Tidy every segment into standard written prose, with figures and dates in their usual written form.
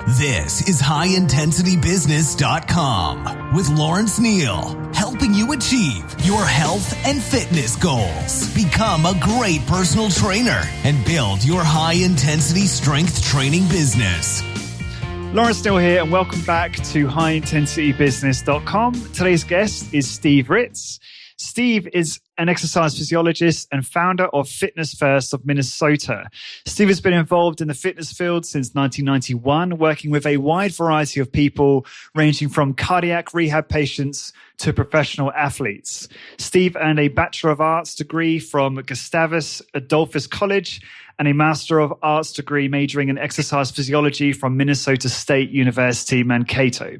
This is HighIntensityBusiness.com with Lawrence Neal, helping you achieve your health and fitness goals. Become a great personal trainer and build your high-intensity strength training business. Lawrence Neal here, and welcome back to HighIntensityBusiness.com. Today's guest is Steve Ritz. Steve is an exercise physiologist and founder of Fitness First of Minnesota. Steve has been involved in the fitness field since 1991, working with a wide variety of people, ranging from cardiac rehab patients to professional athletes. Steve earned a Bachelor of Arts degree from Gustavus Adolphus College and a Master of Arts degree majoring in exercise physiology from Minnesota State University, Mankato.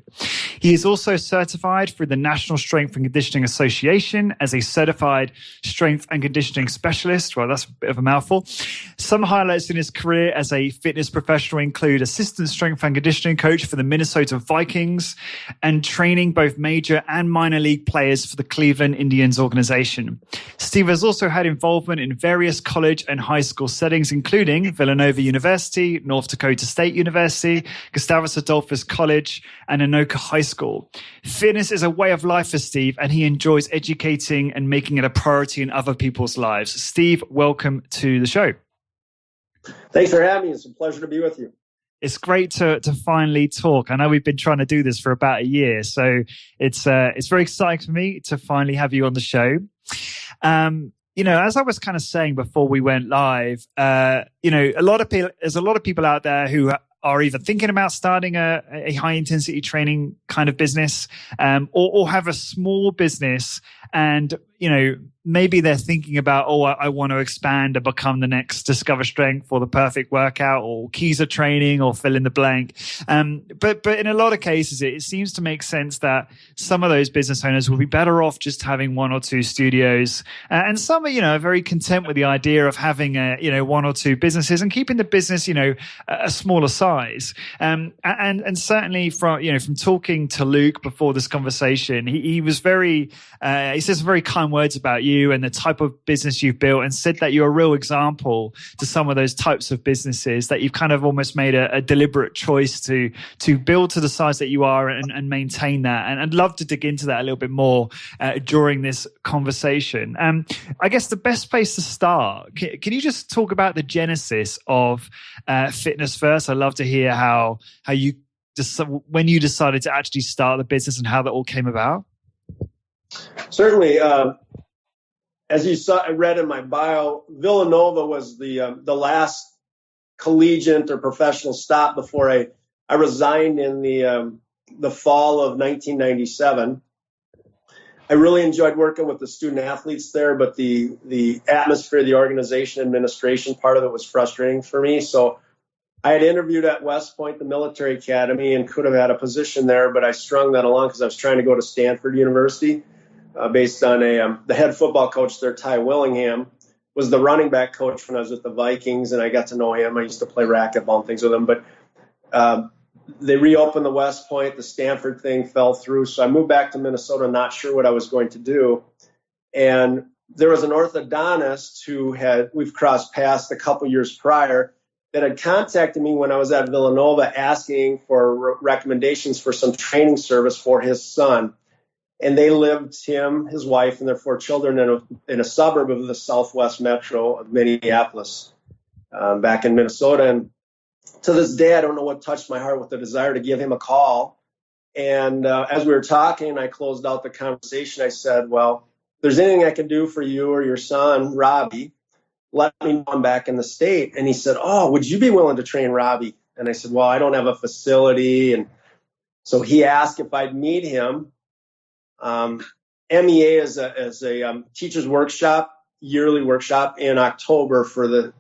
He is also certified through the National Strength and Conditioning Association as a certified strength and conditioning specialist. Well, that's a bit of a mouthful. Some highlights in his career as a fitness professional include assistant strength and conditioning coach for the Minnesota Vikings and training both major and minor league players for the Cleveland Indians organization. Steve has also had involvement in various college and high school settings, including Villanova University, North Dakota State University, Gustavus Adolphus College, and Anoka High School. Fitness is a way of life for Steve, and he enjoys educating and making it a priority in other people's lives. Steve, welcome to the show. Thanks for having me. It's a pleasure to be with you. It's great to finally talk. I know we've been trying to do this for about a year, so it's very exciting for me to finally have you on the show. As I was kind of saying before we went live, there's a lot of people out there who are either thinking about starting a high intensity training kind of business, or have a small business, and maybe they're thinking about, I want to expand and become the next Discover Strength or the perfect workout or Keys of Training or fill in the blank. But in a lot of cases, it seems to make sense that some of those business owners will be better off just having one or two studios. And some are, very content with the idea of having, one or two businesses and keeping the business, a smaller size. And certainly from talking to Luke before this conversation, he was he says very kind words about you and the type of business you've built, and said that you're a real example to some of those types of businesses, that you've kind of almost made a deliberate choice to build to the size that you are and maintain that. And I'd love to dig into that a little bit more during this conversation. I guess the best place to start, can you just talk about the genesis of Fitness First? I'd love to hear how you when you decided to actually start the business and how that all came about. Certainly. As you read in my bio, Villanova was the last collegiate or professional stop before I resigned in the fall of 1997. I really enjoyed working with the student athletes there, but the atmosphere, the organization, administration part of it was frustrating for me. So I had interviewed at West Point, the military academy, and could have had a position there, but I strung that along because I was trying to go to Stanford University. Based on the head football coach there, Ty Willingham, was the running back coach when I was with the Vikings, and I got to know him. I used to play racquetball and things with him, but they reopened the West Point. The Stanford thing fell through, so I moved back to Minnesota, not sure what I was going to do. And there was an orthodontist we've crossed paths a couple years prior, that had contacted me when I was at Villanova asking for recommendations for some training service for his son. And they lived, him, his wife, and their 4 children in a suburb of the Southwest Metro of Minneapolis, back in Minnesota. And to this day, I don't know what touched my heart with the desire to give him a call. And as we were talking, I closed out the conversation. I said, well, if there's anything I can do for you or your son, Robbie, let me know I'm back in the state. And he said, would you be willing to train Robbie? And I said, well, I don't have a facility. And so he asked if I'd meet him. MEA is a teacher's workshop, yearly workshop in October for the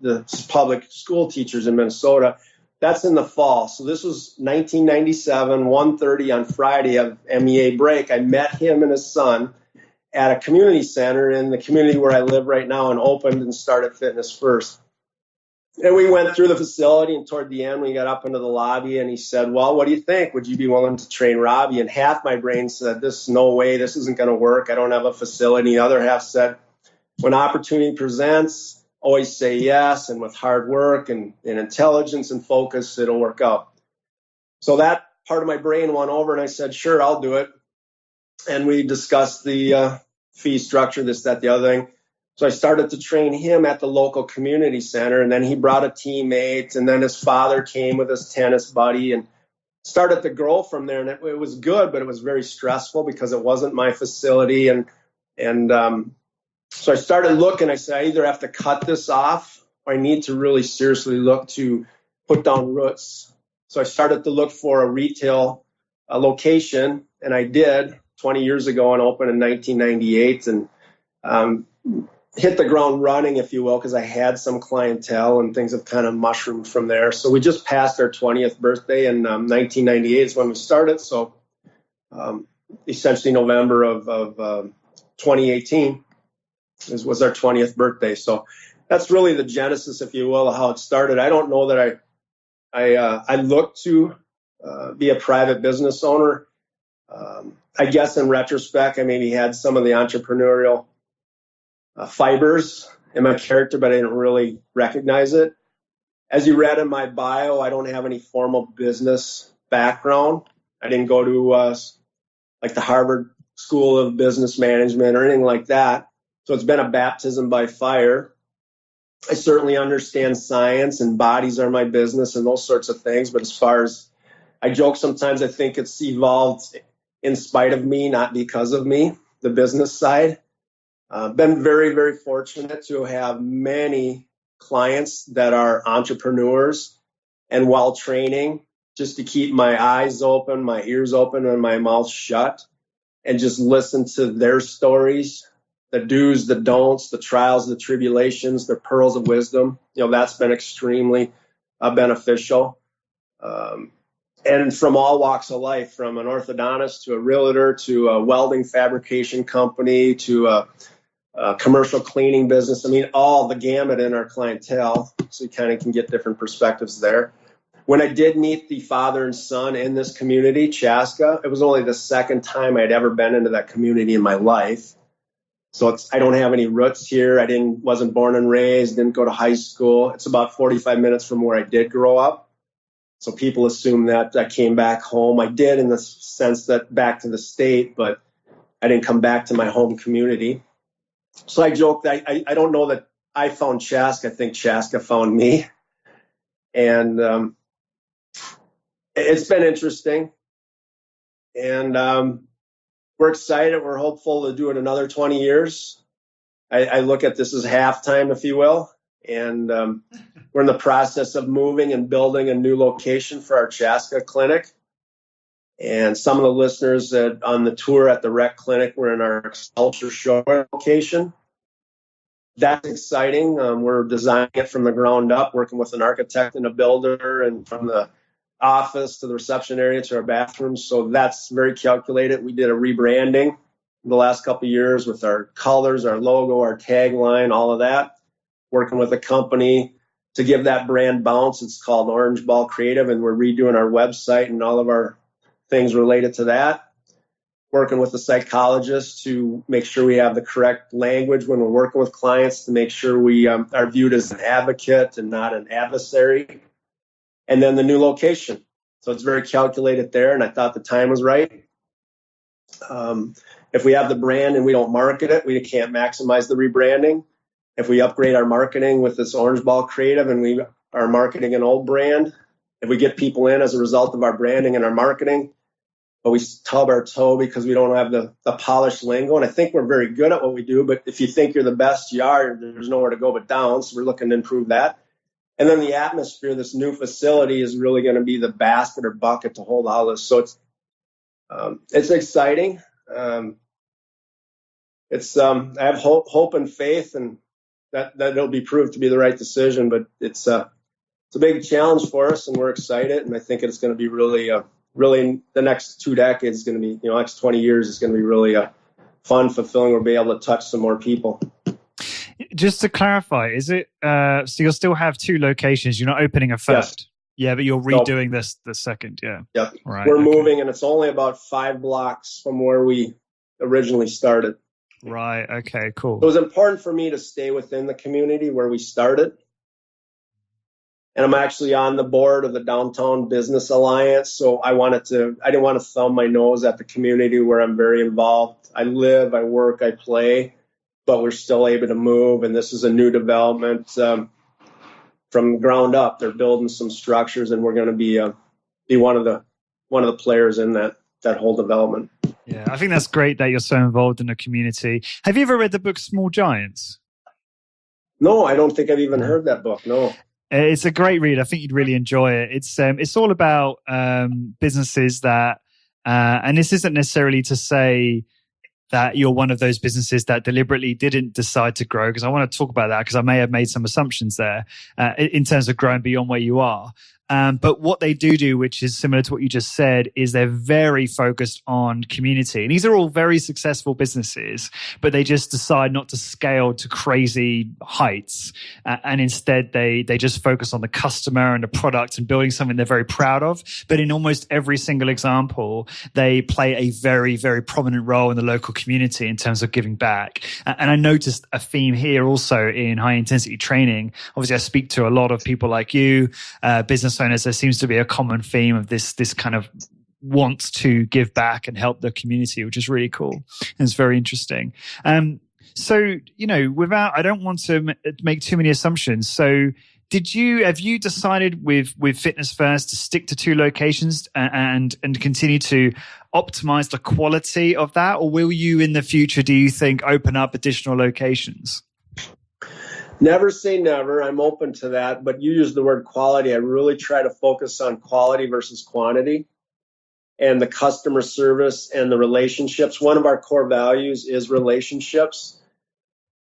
public school teachers in Minnesota. That's in the fall. So this was 1997, 1:30 on Friday of MEA break. I met him and his son at a community center in the community where I live right now, and opened and started Fitness First. And we went through the facility, and toward the end, we got up into the lobby, and he said, well, what do you think? Would you be willing to train Robbie? And half my brain said, no way, this isn't going to work. I don't have a facility. The other half said, when opportunity presents, always say yes. And with hard work and intelligence and focus, it'll work out. So that part of my brain went over, and I said, sure, I'll do it. And we discussed the fee structure, this, that, the other thing. So I started to train him at the local community center, and then he brought a teammate, and then his father came with his tennis buddy, and started to grow from there. And it was good, but it was very stressful because it wasn't my facility. And so I started looking. I said, I either have to cut this off, or I need to really seriously look to put down roots. So I started to look for a retail location, and I did 20 years ago, and opened in 1998, and hit the ground running, if you will, because I had some clientele, and things have kind of mushroomed from there. So we just passed our 20th birthday in 1998 is when we started. So essentially November of 2018 was our 20th birthday. So that's really the genesis, if you will, of how it started. I don't know that I look to be a private business owner. I guess in retrospect, I maybe had some of the entrepreneurial fibers in my character, but I didn't really recognize it. As you read in my bio, I don't have any formal business background. I didn't go to like the Harvard School of Business Management or anything like that. So it's been a baptism by fire. I certainly understand science, and bodies are my business and those sorts of things. But as far as I joke sometimes, I think it's evolved in spite of me, not because of me, the business side. Been very, very fortunate to have many clients that are entrepreneurs, and while training, just to keep my eyes open, my ears open, and my mouth shut, and just listen to their stories, the do's, the don'ts, the trials, the tribulations, the pearls of wisdom. That's been extremely beneficial. And from all walks of life, from an orthodontist to a realtor to a welding fabrication company to a commercial cleaning business. I mean, all the gamut in our clientele. So you kind of can get different perspectives there. When I did meet the father and son in this community, Chaska, it was only the second time I'd ever been into that community in my life. So I don't have any roots here. Wasn't born and raised, didn't go to high school. It's about 45 minutes from where I did grow up. So people assume that I came back home. I did, in the sense that back to the state, but I didn't come back to my home community. So I joke that I don't know that I found Chaska. I think Chaska found me. And it's been interesting. And we're excited. We're hopeful to do it another 20 years. I look at this as halftime, if you will. And we're in the process of moving and building a new location for our Chaska clinic. And some of the listeners on the tour at the Rec Clinic were in our Sculpture Show location. That's exciting. We're designing it from the ground up, working with an architect and a builder, and from the office to the reception area to our bathrooms. So that's very calculated. We did a rebranding the last couple of years with our colors, our logo, our tagline, all of that. Working with a company to give that brand bounce. It's called Orange Ball Creative, and we're redoing our website and all of our things related to that. Working with a psychologist to make sure we have the correct language when we're working with clients, to make sure we are viewed as an advocate and not an adversary. And then the new location. So it's very calculated there, and I thought the time was right. If we have the brand and we don't market it, we can't maximize the rebranding. If we upgrade our marketing with this Orange Ball Creative and we are marketing an old brand, if we get people in as a result of our branding and our marketing, but we stub our toe because we don't have the polished lingo. And I think we're very good at what we do, but if you think you're the best you are, there's nowhere to go but down. So we're looking to improve that. And then the atmosphere, this new facility is really going to be the basket or bucket to hold all this. So it's exciting. I have hope and faith, and that it'll be proved to be the right decision. But it's a big challenge for us, and we're excited. And I think it's going to be really the next 2 decades is going to be, next 20 years is going to be really fun, fulfilling. We'll be able to touch some more people. Just to clarify, is it so you'll still have 2 locations? You're not opening a third? Yes. Yeah, but you're redoing the second. Yeah. Yep. Right. We're moving, and it's only about 5 blocks from where we originally started. Right. Okay, cool. It was important for me to stay within the community where we started. And I'm actually on the board of the Downtown Business Alliance. So I didn't want to thumb my nose at the community where I'm very involved. I live, I work, I play, but we're still able to move. And this is a new development from ground up. They're building some structures, and we're going to be one of the players in that whole development. Yeah, I think that's great that you're so involved in the community. Have you ever read the book Small Giants? No, I don't think I've even heard that book. No. It's a great read. I think you'd really enjoy it. It's all about businesses that, and this isn't necessarily to say that you're one of those businesses that deliberately didn't decide to grow, because I want to talk about that, because I may have made some assumptions there in terms of growing beyond where you are. But what they do, which is similar to what you just said, is they're very focused on community. And these are all very successful businesses, but they just decide not to scale to crazy heights. And instead, they just focus on the customer and the product and building something they're very proud of. But in almost every single example, they play a very, very prominent role in the local community in terms of giving back. And I noticed a theme here also in high intensity training. Obviously, I speak to a lot of people like you, business owners. There seems to be a common theme of this kind of wants to give back and help the community, which is really cool. And it's very interesting. So, I don't want to make too many assumptions. So have you decided with Fitness First to stick to 2 locations and continue to optimize the quality of that? Or will you in the future, do you think, open up additional locations? Never say never. I'm open to that. But you use the word quality. I really try to focus on quality versus quantity and the customer service and the relationships. One of our core values is relationships.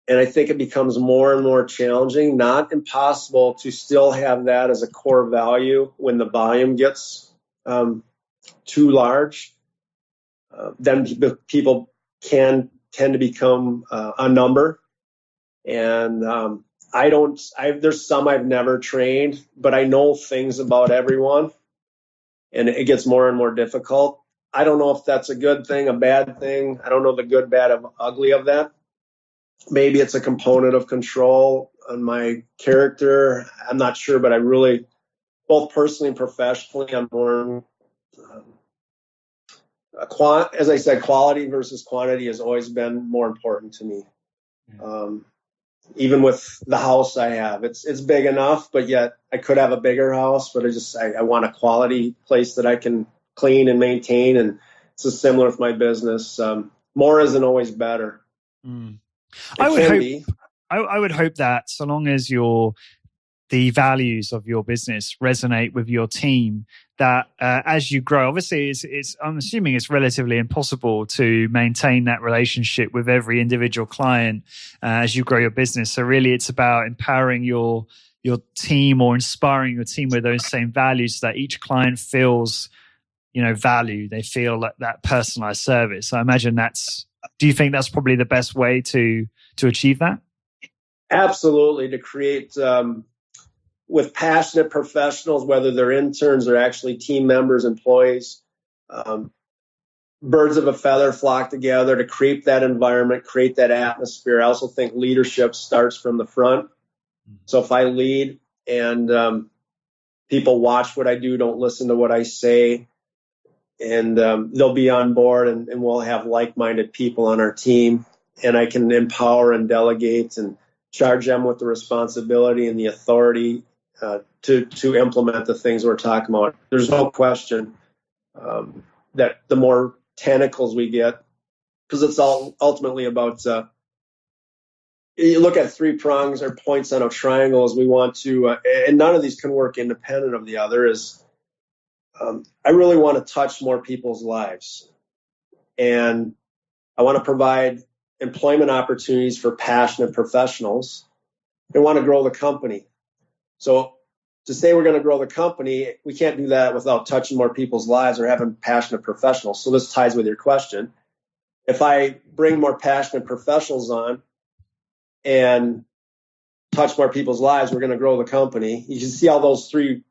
And I think it becomes more and more challenging, not impossible, to still have that as a core value when the volume gets too large. Then people can tend to become a number. And there's some I've never trained, but I know things about everyone, and it gets more and more difficult. I don't know if that's a good thing, a bad thing. I don't know the good, bad, and ugly of that. Maybe it's a component of control on my character. I'm not sure, but I really, both personally and professionally, I'm more, as I said, quality versus quantity has always been more important to me. Even with the house I have, it's big enough, but yet I could have a bigger house, but I want a quality place that I can clean and maintain. And it's just similar with my business. More isn't always better. I would hope that so long as the values of your business resonate with your team, that as you grow, obviously I'm assuming it's relatively impossible to maintain that relationship with every individual client as you grow your business. So really it's about empowering your team or inspiring your team with those same values so that each client feels, value. They feel that personalized service. I imagine do you think that's probably the best way to achieve that? Absolutely. To create, with passionate professionals, whether they're interns or actually team members, employees, birds of a feather flock together to create that environment, create that atmosphere. I also think leadership starts from the front. So if I lead and people watch what I do, don't listen to what I say, and they'll be on board, and we'll have like-minded people on our team, and I can empower and delegate and charge them with the responsibility and the authority to implement the things we're talking about. There's no question that the more tentacles we get, because it's all ultimately about, you look at 3 prongs or points on a triangle as we want to, and none of these can work independent of the other, is I really want to touch more people's lives. And I want to provide employment opportunities for passionate professionals and want to grow the company. So to say we're going to grow the company, we can't do that without touching more people's lives or having passionate professionals. So this ties with your question. If I bring more passionate professionals on and touch more people's lives, we're going to grow the company. You can see how those 3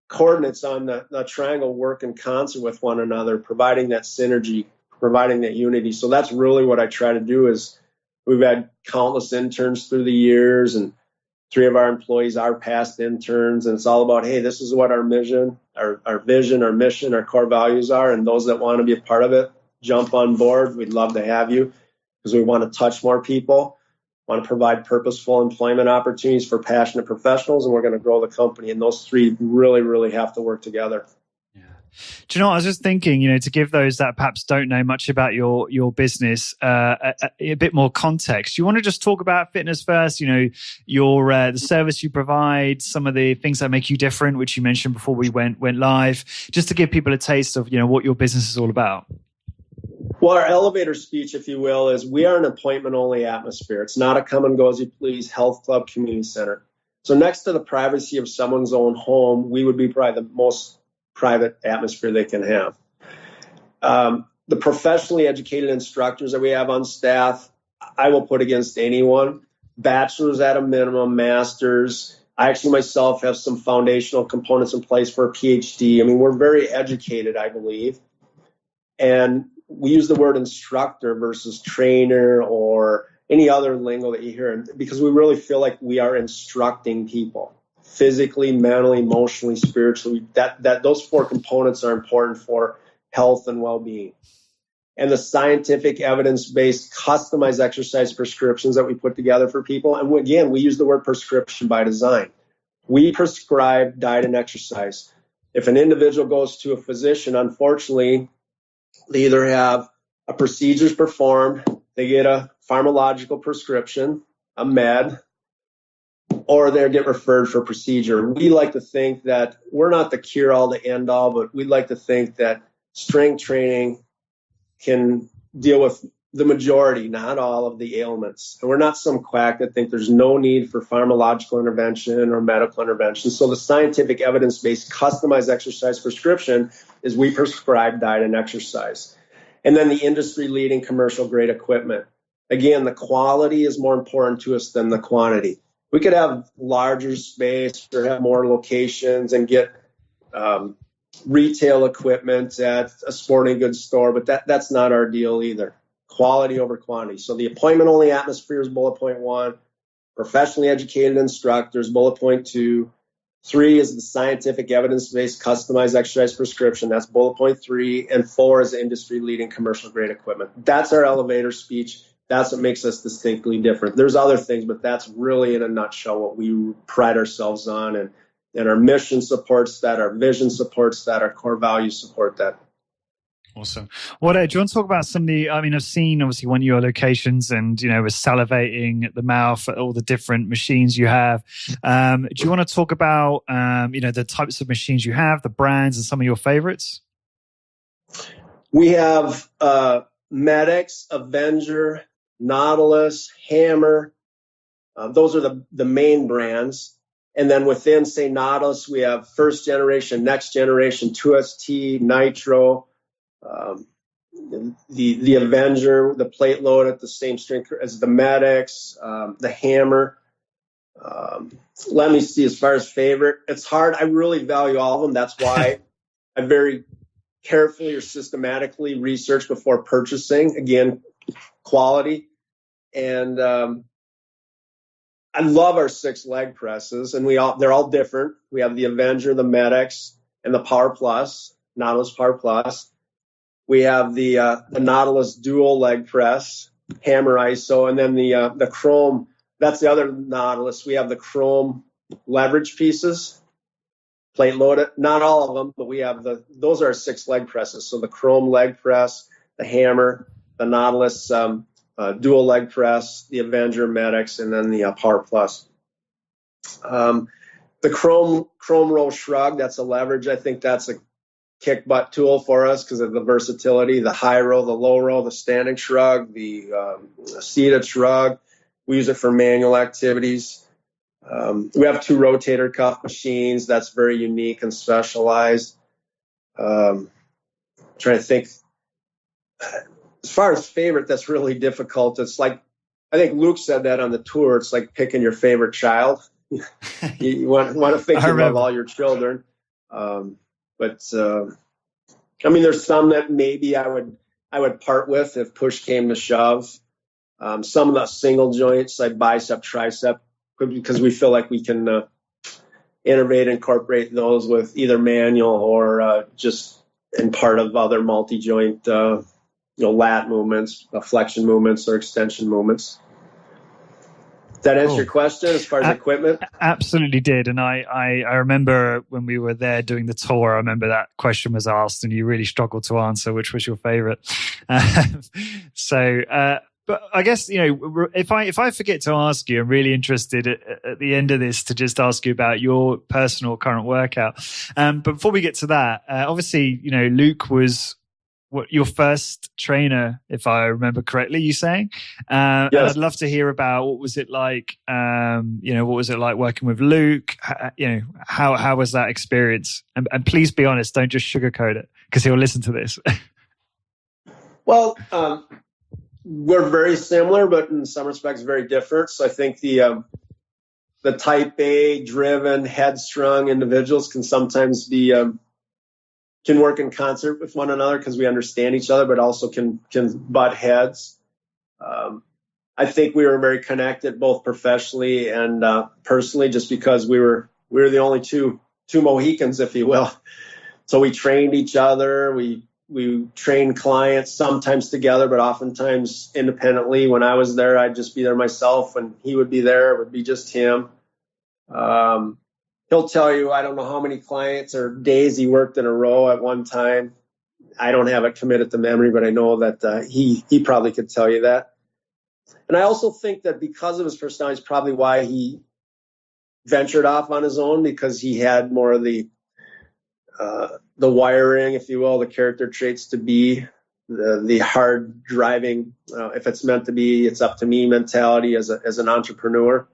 coordinates on the triangle work in concert with one another, providing that synergy, providing that unity. So that's really what I try to do. Is we've had countless interns through the years, and 3 of our employees are past interns, and it's all about, hey, this is what our vision, our mission, our core values are, and those that want to be a part of it, jump on board. We'd love to have you because we want to touch more people, want to provide purposeful employment opportunities for passionate professionals, and we're going to grow the company. And those 3 really, really have to work together. Do you know what? I was just thinking, to give those that perhaps don't know much about your business a bit more context. Do you want to just talk about Fitness First? Your the service you provide, some of the things that make you different, which you mentioned before we went live, just to give people a taste of what your business is all about. Well, our elevator speech, if you will, is we are an appointment-only atmosphere. It's not a come and go as you please health club community center. So next to the privacy of someone's own home, we would be probably the most private atmosphere they can have. The professionally educated instructors that we have on staff, I will put against anyone. Bachelor's at a minimum, masters. I actually myself have some foundational components in place for a PhD. I mean, we're very educated, I believe. And we use the word instructor versus trainer or any other lingo that you hear, because we really feel like we are instructing people. Physically, mentally, emotionally, spiritually, that those 4 components are important for health and well-being. And the scientific evidence-based customized exercise prescriptions that we put together for people. And again, we use the word prescription by design. We prescribe diet and exercise. If an individual goes to a physician, unfortunately, they either have a procedure performed, they get a pharmacological prescription, a med, or they get referred for procedure. We like to think that we're not the cure-all, the end-all, but we'd like to think that strength training can deal with the majority, not all, of the ailments. And we're not some quack that think there's no need for pharmacological intervention or medical intervention. So the scientific evidence-based customized exercise prescription is we prescribe diet and exercise. And then the industry-leading commercial-grade equipment. Again, the quality is more important to us than the quantity. We could have larger space or have more locations and get retail equipment at a sporting goods store, but that's not our deal either. Quality over quantity. So the appointment-only atmosphere is bullet point 1. Professionally educated instructors, bullet point 2. 3 is the scientific evidence-based customized exercise prescription. That's bullet point 3. And 4 is industry-leading commercial-grade equipment. That's our elevator speech. That's what makes us distinctly different. There's other things, but that's really in a nutshell what we pride ourselves on. And our mission supports that, our vision supports that, our core values support that. Awesome. Do you want to talk about some of the, I've seen obviously one of your locations and, was salivating at the mouth at all the different machines you have. Do you want to talk about, the types of machines you have, the brands and some of your favorites? We have Medix, Avenger, Nautilus, Hammer. Those are the main brands. And then within, say, Nautilus, we have first generation, next generation, 2ST, Nitro, the Avenger, the plate load at the same strength as the Medix, the Hammer. Let me see, as far as favorite, it's hard. I really value all of them. That's why I very carefully or systematically research before purchasing. Again, quality. And I love our 6 leg presses, and they're all different. We have the Avenger, the Medix, and the Power Plus, Nautilus Power Plus. We have the Nautilus dual leg press, Hammer ISO, and then the Chrome. That's the other Nautilus. We have the Chrome leverage pieces, plate loaded. Not all of them, but we have those are our 6 leg presses. So the Chrome leg press, the Hammer, the Nautilus dual leg press, the Avenger, Medix, and then the Power Plus. The Chrome roll shrug, that's a leverage. I think that's a kick butt tool for us because of the versatility, the high row, the low row, the standing shrug, the seated shrug. We use it for manual activities. We have 2 rotator cuff machines. That's very unique and specialized. Trying to think. As far as favorite, that's really difficult. It's like, I think Luke said that on the tour. It's like picking your favorite child. You want to think you love all your children. But there's some that maybe I would part with if push came to shove. Some of the single joints, like bicep, tricep, because we feel like we can innovate, incorporate those with either manual or just in part of other multi-joint, lat movements, flexion movements, or extension movements. Does that answer your question as far as equipment? Absolutely did. And I remember when we were there doing the tour, I remember that question was asked and you really struggled to answer which was your favorite. But I guess, if I forget to ask you, I'm really interested at the end of this to just ask you about your personal current workout. But before we get to that, obviously, Luke was your first trainer, if I remember correctly, you saying? Yes. And I'd love to hear about what was it like, what was it like working with Luke? How was that experience? And please be honest, don't just sugarcoat it because he'll listen to this. Well, we're very similar, but in some respects very different. So I think the type A driven, headstrong individuals can sometimes be can work in concert with one another because we understand each other, but also can butt heads. I think we were very connected both professionally and personally, just because we were the only two Mohicans, if you will. So we trained each other. We trained clients sometimes together, but oftentimes independently. When I was there, I'd just be there myself. When he would be there, it would be just him. He'll tell you, I don't know how many clients or days he worked in a row at one time. I don't have it committed to memory, but I know that he probably could tell you that. And I also think that because of his personality is probably why he ventured off on his own, because he had more of the wiring, if you will, the character traits to be the hard driving, if it's meant to be, it's up to me mentality as an entrepreneur,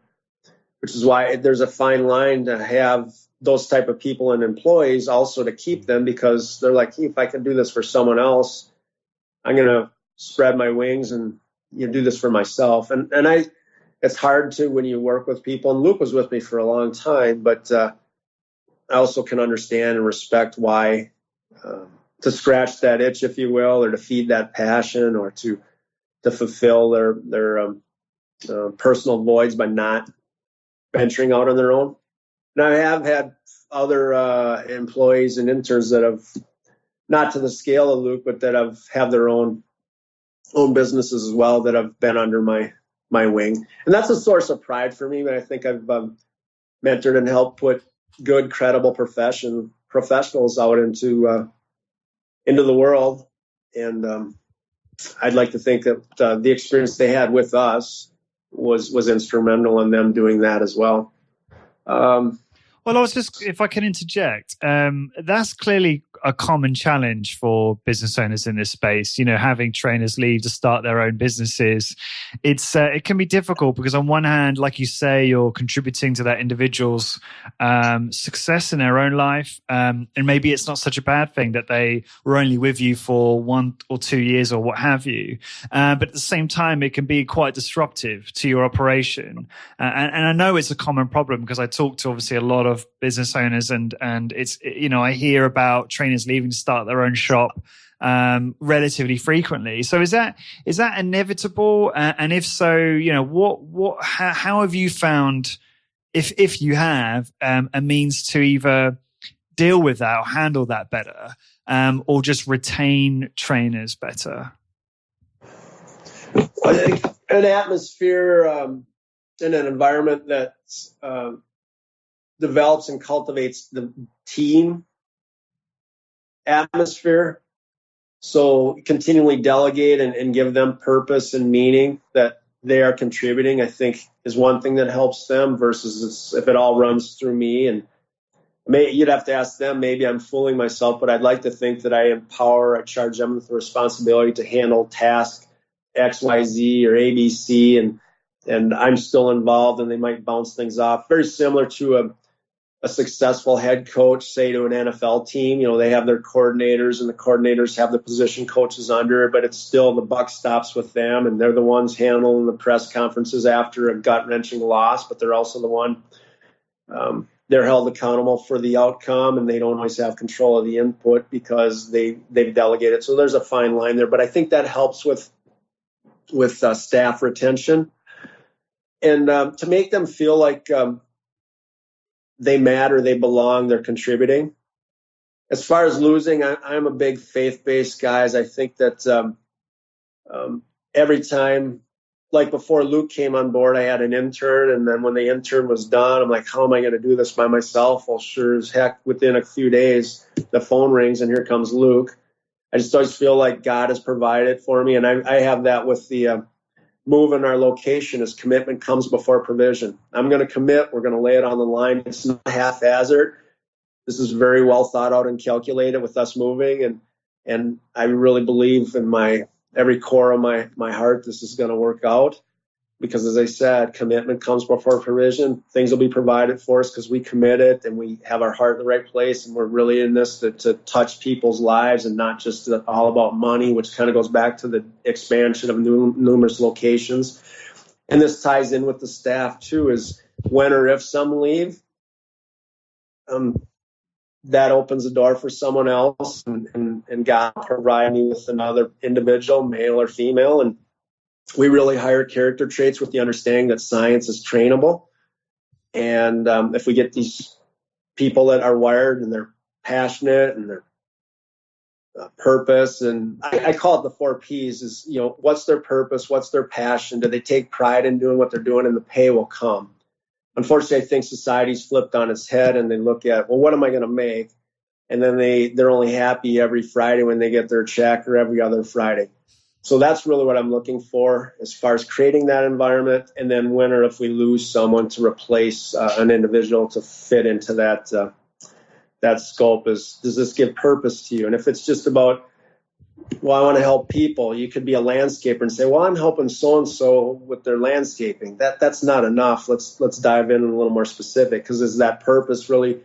which is why there's a fine line to have those type of people and employees also to keep them, because they're like, hey, if I can do this for someone else, I'm going to spread my wings and do this for myself. And it's hard to when you work with people, and Luke was with me for a long time, but I also can understand and respect why to scratch that itch, if you will, or to feed that passion, or to fulfill their personal voids by not venturing out on their own. And I have had other employees and interns that have, not to the scale of Luke, but that have their own businesses as well, that have been under my wing. And that's a source of pride for me. But I think I've mentored and helped put good, credible professionals out into the world. And I'd like to think that the experience they had with us was instrumental in them doing that as well. Well, I was just, if I can interject, that's clearly a common challenge for business owners in this space. Having trainers leave to start their own businesses, it can be difficult because on one hand, like you say, you're contributing to that individual's success in their own life, and maybe it's not such a bad thing that they were only with you for 1 or 2 years or what have you. But at the same time, it can be quite disruptive to your operation, and I know it's a common problem because I talk to obviously a lot of business owners, and it's I hear about trainers leaving to start their own shop relatively frequently. So is that inevitable? And if so, how have you found, if you have, a means to either deal with that or handle that better, or just retain trainers better? I think an atmosphere in an environment that develops and cultivates the team atmosphere. So continually delegate and give them purpose and meaning that they are contributing, I think, is one thing that helps them, versus if it all runs through me. And you'd have to ask them, maybe I'm fooling myself, but I'd like to think that I charge them with the responsibility to handle task X, Y, Z or ABC, and I'm still involved, and they might bounce things off. Very similar to a successful head coach, say to an NFL team, they have their coordinators, and the coordinators have the position coaches under, but it's still the buck stops with them, and they're the ones handling the press conferences after a gut-wrenching loss, but they're also the one, they're held accountable for the outcome, and they don't always have control of the input because they've delegated. So there's a fine line there, but I think that helps with staff retention. And to make them feel like they matter, they belong, they're contributing. As far as losing, I'm a big faith-based guy. I think that every time, like before Luke came on board, I had an intern, and then when the intern was done, I'm like, how am I going to do this by myself? Well, sure as heck, within a few days, the phone rings, and here comes Luke. I just always feel like God has provided for me, and I have that with the move in our location. Is commitment comes before provision. I'm going to commit. We're going to lay it on the line. It's not haphazard. This is very well thought out and calculated with us moving, and I really believe in my every core of my heart this is going to work out, because as I said, commitment comes before provision. Things will be provided for us because we committed and we have our heart in the right place, and we're really in this to touch people's lives and not just all about money, which kind of goes back to the expansion of numerous locations. And this ties in with the staff too, is when or if some leave, that opens the door for someone else, and God provided me with another individual, male or female. And we really hire character traits with the understanding that science is trainable. And if we get these people that are wired and they're passionate and they're purpose, and I call it the 4 Ps, is, what's their purpose? What's their passion? Do they take pride in doing what they're doing? And the pay will come. Unfortunately, I think society's flipped on its head, and they look at, well, what am I going to make? And then they're only happy every Friday when they get their check, or every other Friday. So that's really what I'm looking for as far as creating that environment. And then when or if we lose someone, to replace an individual to fit into that scope. Does this give purpose to you? And if it's just about, well, I want to help people, you could be a landscaper and say, well, I'm helping so-and-so with their landscaping. That's not enough. Let's dive in a little more specific, because is that purpose really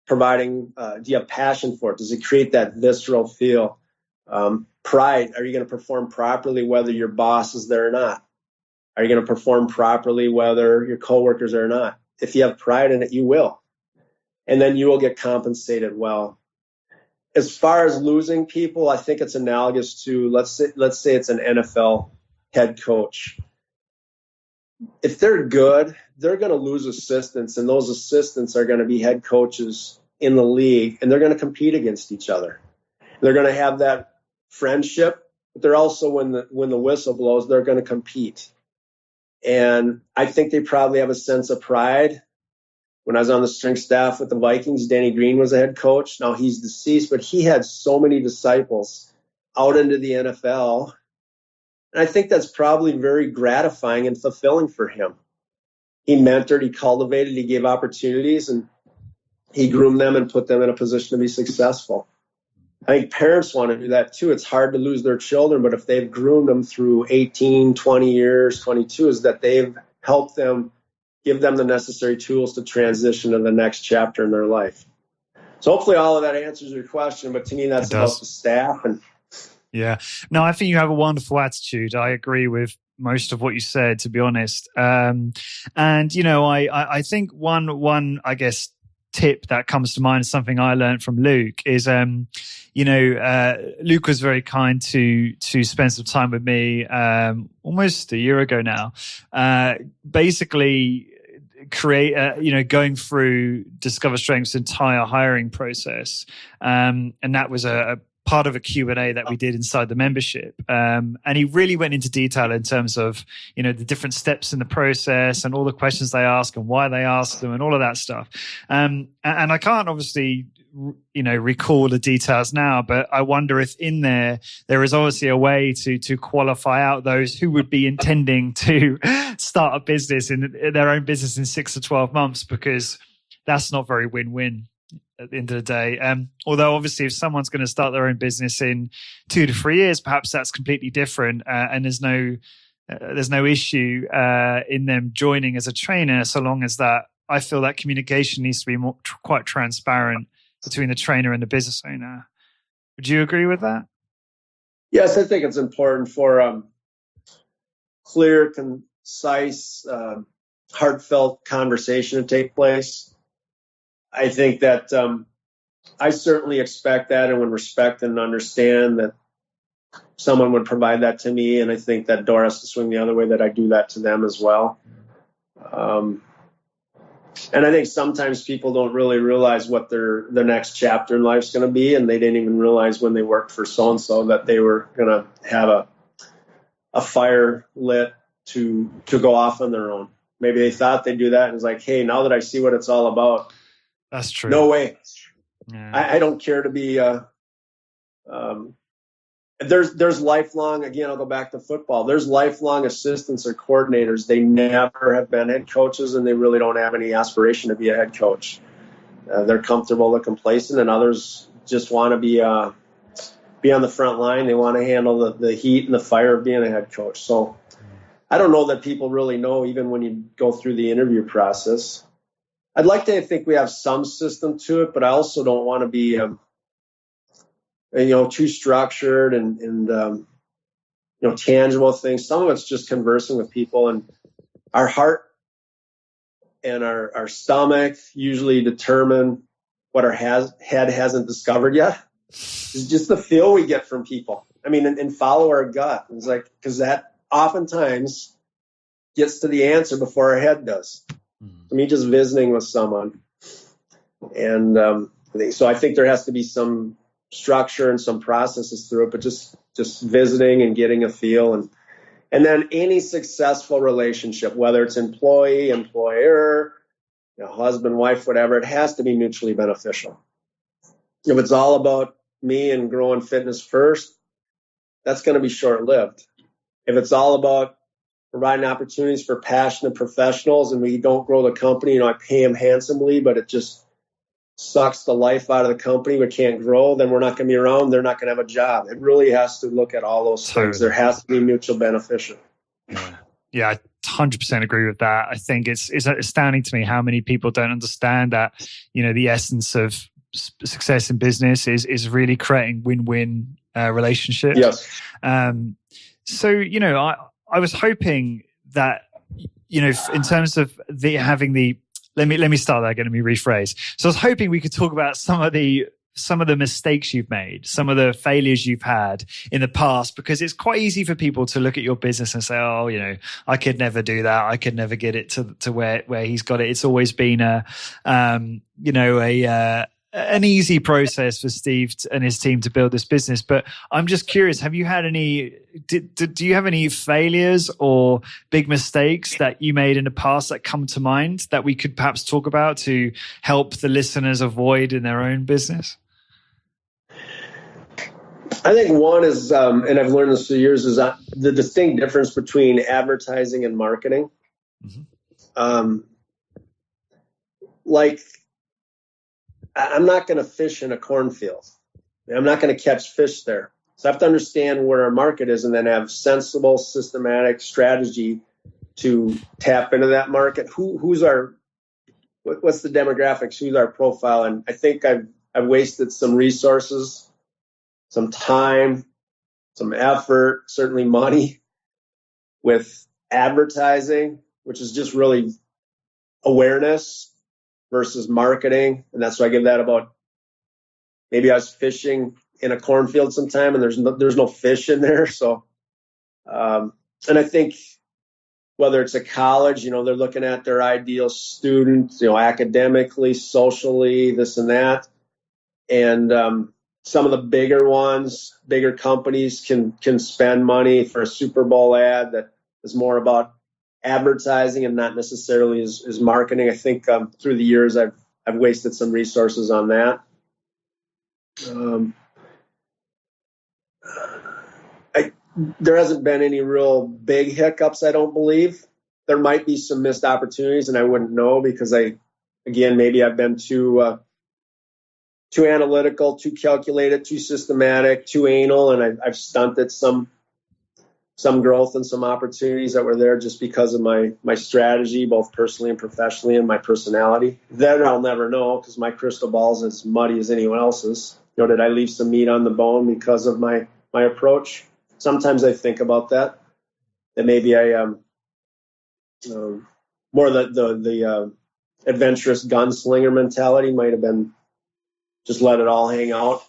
providing, do you have passion for it? Does it create that visceral feel? Pride, are you going to perform properly whether your boss is there or not? Are you going to perform properly whether your coworkers are or not? If you have pride in it, you will. And then you will get compensated well. As far as losing people, I think it's analogous to, let's say it's an NFL head coach. If they're good, they're going to lose assistants, and those assistants are going to be head coaches in the league, and they're going to compete against each other. They're going to have that friendship, but they're also, when the whistle blows, they're going to compete. And I think they probably have a sense of pride. When I was on the strength staff with the Vikings, Danny Green was the head coach. Now he's deceased, but he had so many disciples out into the NFL. And I think that's probably very gratifying and fulfilling for him. He mentored, he cultivated, he gave opportunities, and he groomed them and put them in a position to be successful. I think parents want to do that too. It's hard to lose their children, but if they've groomed them through 18, 20 years, 22, is that they've helped them, give them the necessary tools to transition to the next chapter in their life. So hopefully all of that answers your question, but to me, that's about the staff. And yeah, no, I think you have a wonderful attitude. I agree with most of what you said, to be honest. And, I think one, I guess, tip that comes to mind is something I learned from Luke is, Luke was very kind to spend some time with me, almost a year ago now, basically going through Discover Strength's entire hiring process. And that was a part of a Q&A that we did inside the membership. And he really went into detail in terms of, the different steps in the process and all the questions they ask and why they ask them and all of that stuff. And I can't obviously, recall the details now, but I wonder if in there is obviously a way to qualify out those who would be intending to start a business in their own business in 6 to 12 months, because that's not very win-win at the end of the day. Although obviously if someone's going to start their own business in 2 to 3 years, perhaps that's completely different. And there's no issue in them joining as a trainer, so long as that, I feel that communication needs to be quite transparent between the trainer and the business owner. Would you agree with that? Yes, I think it's important for clear, concise, heartfelt conversation to take place. I think that I certainly expect that and would respect and understand that someone would provide that to me. And I think that door has to swing the other way, that I do that to them as well. And I think sometimes people don't really realize what their next chapter in life is going to be, and they didn't even realize when they worked for so-and-so that they were going to have a fire lit to go off on their own. Maybe they thought they'd do that, and it's like, hey, now that I see what it's all about, that's true. No way. Yeah. I don't care to be. There's lifelong. Again, I'll go back to football. There's lifelong assistants or coordinators. They never have been head coaches, and they really don't have any aspiration to be a head coach. They're comfortable, they're complacent, and others just want to be on the front line. They want to handle the heat and the fire of being a head coach. So I don't know that people really know, even when you go through the interview process. I'd like to think we have some system to it, but I also don't want to be, too structured and tangible things. Some of it's just conversing with people, and our heart and our stomach usually determine what our head hasn't discovered yet. It's just the feel we get from people. I mean, and follow our gut. It's like, because that oftentimes gets to the answer before our head does. Me just visiting with someone, and so I think there has to be some structure and some processes through it, but just visiting and getting a feel, and then any successful relationship, whether it's employee, employer, husband, wife, whatever, it has to be mutually beneficial. If it's all about me and growing fitness first, that's going to be short-lived. If it's all about providing opportunities for passionate professionals, and we don't grow the company, I pay them handsomely, but it just sucks the life out of the company, we can't grow, then we're not going to be around, they're not going to have a job. It really has to look at all those things. There has to be mutual beneficial. Yeah, I 100% agree with that. I think it's astounding to me how many people don't understand that, the essence of success in business is really creating win-win relationships. Yes. So, I was hoping that, in terms of let me start that again. Let me rephrase. So I was hoping we could talk about some of the mistakes you've made, some of the failures you've had in the past, because it's quite easy for people to look at your business and say, oh, I could never do that. I could never get it to where he's got it. It's always been an easy process for Steve and his team to build this business. But I'm just curious, have you had do you have any failures or big mistakes that you made in the past that come to mind that we could perhaps talk about to help the listeners avoid in their own business? I think one is, and I've learned this through years, is the distinct difference between advertising and marketing. Mm-hmm. I'm not going to fish in a cornfield. I'm not going to catch fish there. So I have to understand where our market is, and then have sensible, systematic strategy to tap into that market. What's the demographics? Who's our profile? And I think I've wasted some resources, some time, some effort, certainly money with advertising, which is just really awareness versus marketing. And that's why I give that about, maybe I was fishing in a cornfield sometime and there's no fish in there. So, and I think whether it's a college, they're looking at their ideal students, academically, socially, this and that. And some of the bigger ones, bigger companies can spend money for a Super Bowl ad that is more about advertising and not necessarily is marketing. I think through the years I've wasted some resources on that. There hasn't been any real big hiccups, I don't believe. There might be some missed opportunities, and I wouldn't know because maybe I've been too analytical, too calculated, too systematic, too anal, and I've stunted some growth and some opportunities that were there just because of my strategy, both personally and professionally, and my personality. Then I'll never know because my crystal ball is as muddy as anyone else's. Did I leave some meat on the bone because of my approach? Sometimes I think about that maybe I more the adventurous gunslinger mentality might have been just let it all hang out.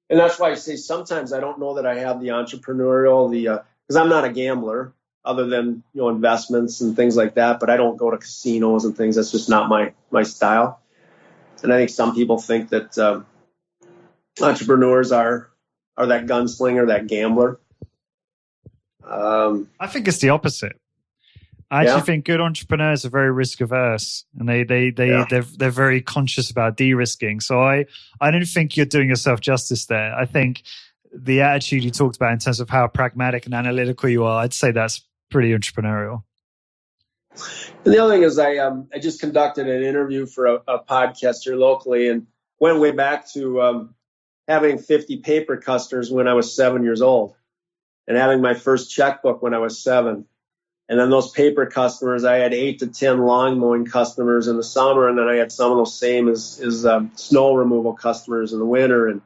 And that's why I say sometimes I don't know that I have the entrepreneurial, because I'm not a gambler. other than, investments and things like that. But I don't go to casinos and things. That's just not my style. And I think some people think that entrepreneurs are that gunslinger, that gambler. I think it's the opposite. I actually think good entrepreneurs are very risk averse, and they're very conscious about de-risking. So I don't think you're doing yourself justice there. I think the attitude you talked about in terms of how pragmatic and analytical you are, I'd say that's pretty entrepreneurial. And the other thing is I just conducted an interview for a podcast here locally and went way back to having 50 paper customers when I was 7 years old and having my first checkbook when I was 7. And then those paper customers, I had 8 to 10 lawn mowing customers in the summer, and then I had some of those same as snow removal customers in the winter.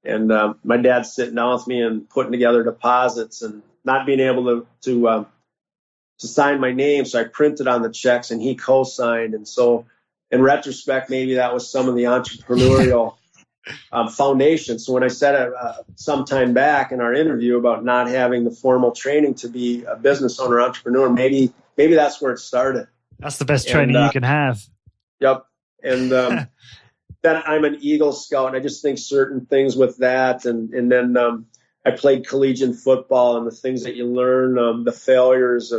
And my dad sitting down with me and putting together deposits and not being able to sign my name, so I printed on the checks and he co-signed. And so, in retrospect, maybe that was some of the entrepreneurial foundation. So when I said some time back in our interview about not having the formal training to be a business owner, entrepreneur, maybe that's where it started. That's the best training you can have. Yep. And then I'm an Eagle Scout, and I just think certain things with that. And then I played collegiate football, and the things that you learn, the failures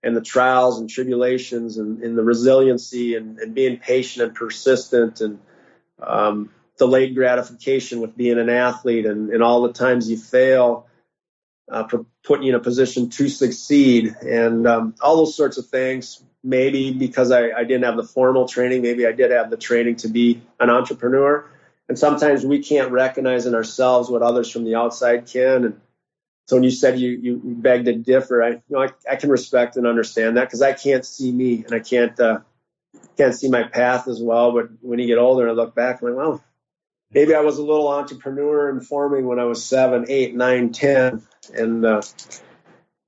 and the trials and tribulations and the resiliency and being patient and persistent and delayed gratification with being an athlete and all the times you fail, putting you in a position to succeed and all those sorts of things. Maybe because I didn't have the formal training, maybe I did have the training to be an entrepreneur. And sometimes we can't recognize in ourselves what others from the outside can. And so when you said you beg to differ, I can respect and understand that because I can't see me and I can't see my path as well. But when you get older and I look back, I'm like, well, maybe I was a little entrepreneur informing when I was 7, 8, 9, 10 and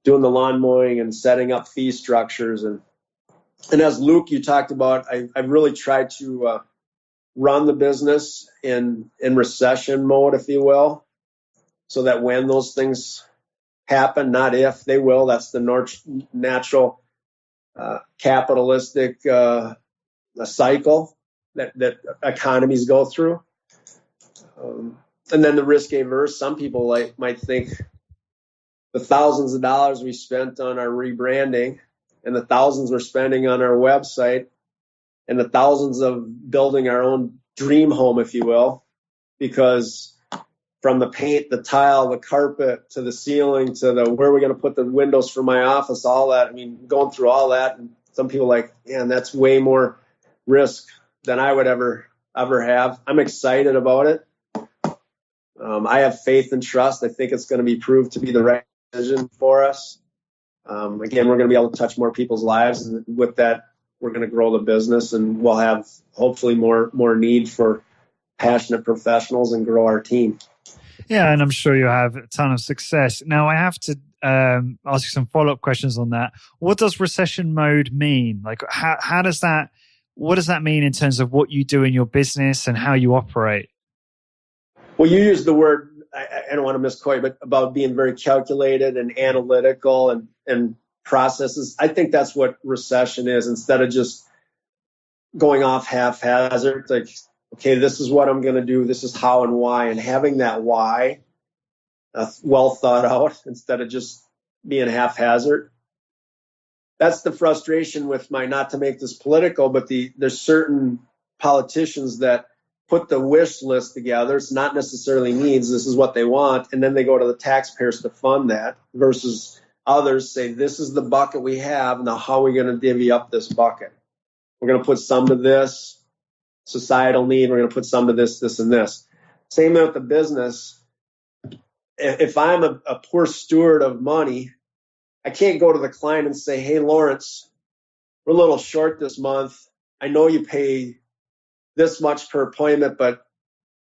doing the lawn mowing and setting up fee structures. And as Luke, you talked about, I've really tried to run the business in recession mode, if you will, so that when those things happen, not if, they will. That's the natural capitalistic cycle that economies go through. And then the risk averse, some people might think the thousands of dollars we spent on our rebranding and the thousands we're spending on our website and the thousands of building our own dream home, if you will, because from the paint, the tile, the carpet, to the ceiling, to where we're going to put the windows for my office, all that. I mean, going through all that, and some people are like, man, that's way more risk than I would ever have. I'm excited about it. I have faith and trust. I think it's going to be proved to be the right decision for us. Again, we're going to be able to touch more people's lives, and with that, we're going to grow the business, and we'll have hopefully more need for passionate professionals and grow our team. Yeah, and I'm sure you'll have a ton of success. Now, I have to ask you some follow-up questions on that. What does recession mode mean? Like, how does that? What does that mean in terms of what you do in your business and how you operate? Well, you use the word, I don't want to misquote, but about being very calculated and analytical and processes. I think that's what recession is. Instead of just going off haphazard, like, okay, this is what I'm going to do. This is how and why. And having that why well thought out instead of just being haphazard. That's the frustration with not to make this political, but there's certain politicians that put the wish list together. It's not necessarily needs. This is what they want. And then they go to the taxpayers to fund that versus others say, this is the bucket we have. Now, how are we going to divvy up this bucket? We're going to put some to this societal need. We're going to put some to this, this, and this. Same with the business. If I'm a poor steward of money, I can't go to the client and say, hey, Lawrence, we're a little short this month. I know you pay this much per appointment, but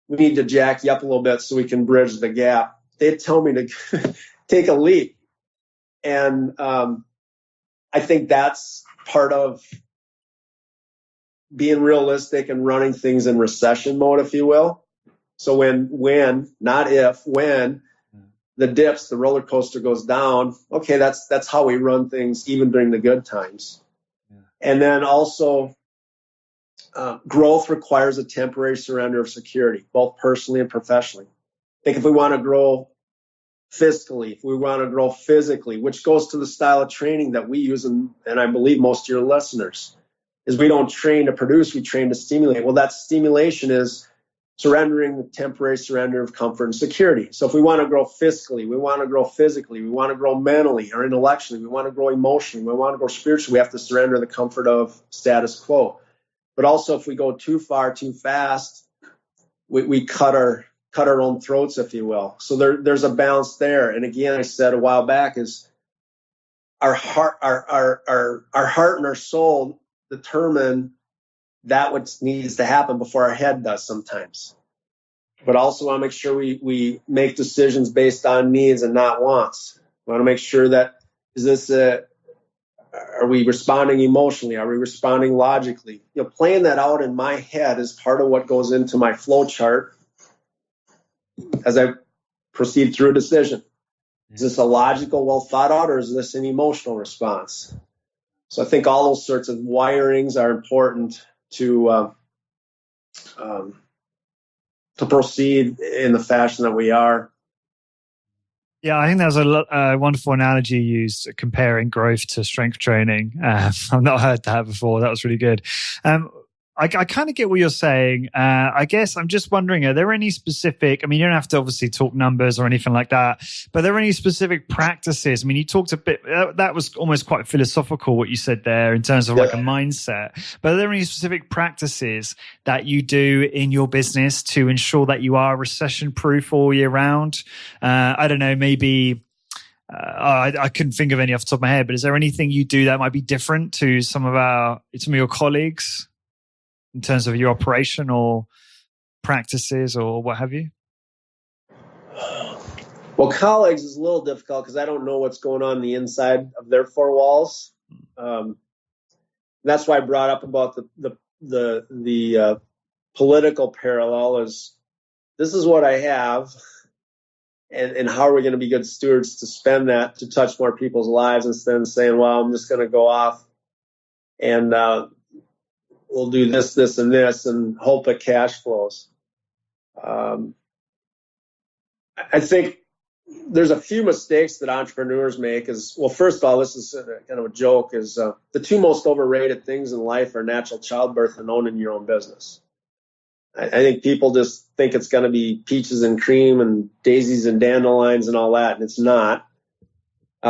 we need to jack you up a little bit so we can bridge the gap. They'd tell me to take a leap. And I think that's part of being realistic and running things in recession mode, if you will. So when, not if, when the dips, the roller coaster goes down. Okay, that's how we run things even during the good times. Yeah. And then also, growth requires a temporary surrender of security, both personally and professionally. I think if we want to grow fiscally, if we want to grow physically, which goes to the style of training that we use, and I believe most of your listeners, is we don't train to produce, we train to stimulate. Well, that stimulation is surrendering the temporary surrender of comfort and security. So if we want to grow fiscally, we want to grow physically, we want to grow mentally or intellectually, we want to grow emotionally, we want to grow spiritually, we have to surrender the comfort of status quo. But also, if we go too far, too fast, we cut our own throats, if you will. So there's a balance there. And again, I said a while back, is our heart and our soul determine that what needs to happen before our head does sometimes. But also want to make sure we make decisions based on needs and not wants. We want to make sure that, are we responding emotionally? Are we responding logically? Playing that out in my head is part of what goes into my flow chart as I proceed through a decision. Is this a logical, well thought out, or is this an emotional response? So I think all those sorts of wirings are important to proceed in the fashion that we are. Yeah, I think that was a wonderful analogy you used, comparing growth to strength training. I've not heard that before. That was really good. I kind of get what you're saying. I guess I'm just wondering, are there any specific, you don't have to obviously talk numbers or anything like that, but are there any specific practices? You talked a bit, that was almost quite philosophical what you said there in terms of like a mindset, but are there any specific practices that you do in your business to ensure that you are recession proof all year round? I don't know, maybe I couldn't think of any off the top of my head, but is there anything you do that might be different to some of your colleagues in terms of your operation or practices or what have you? Well, colleagues is a little difficult because I don't know what's going on the inside of their four walls. That's why I brought up about the political parallel. Is this is what I have, and how are we going to be good stewards to spend that to touch more people's lives instead of saying, well, I'm just going to go off and we'll do this, this, and this, and hope it cash flows. I think there's a few mistakes that entrepreneurs make. First of all, this is kind of a joke, is the two most overrated things in life are natural childbirth and owning your own business. I think people just think it's going to be peaches and cream and daisies and dandelions and all that, and it's not.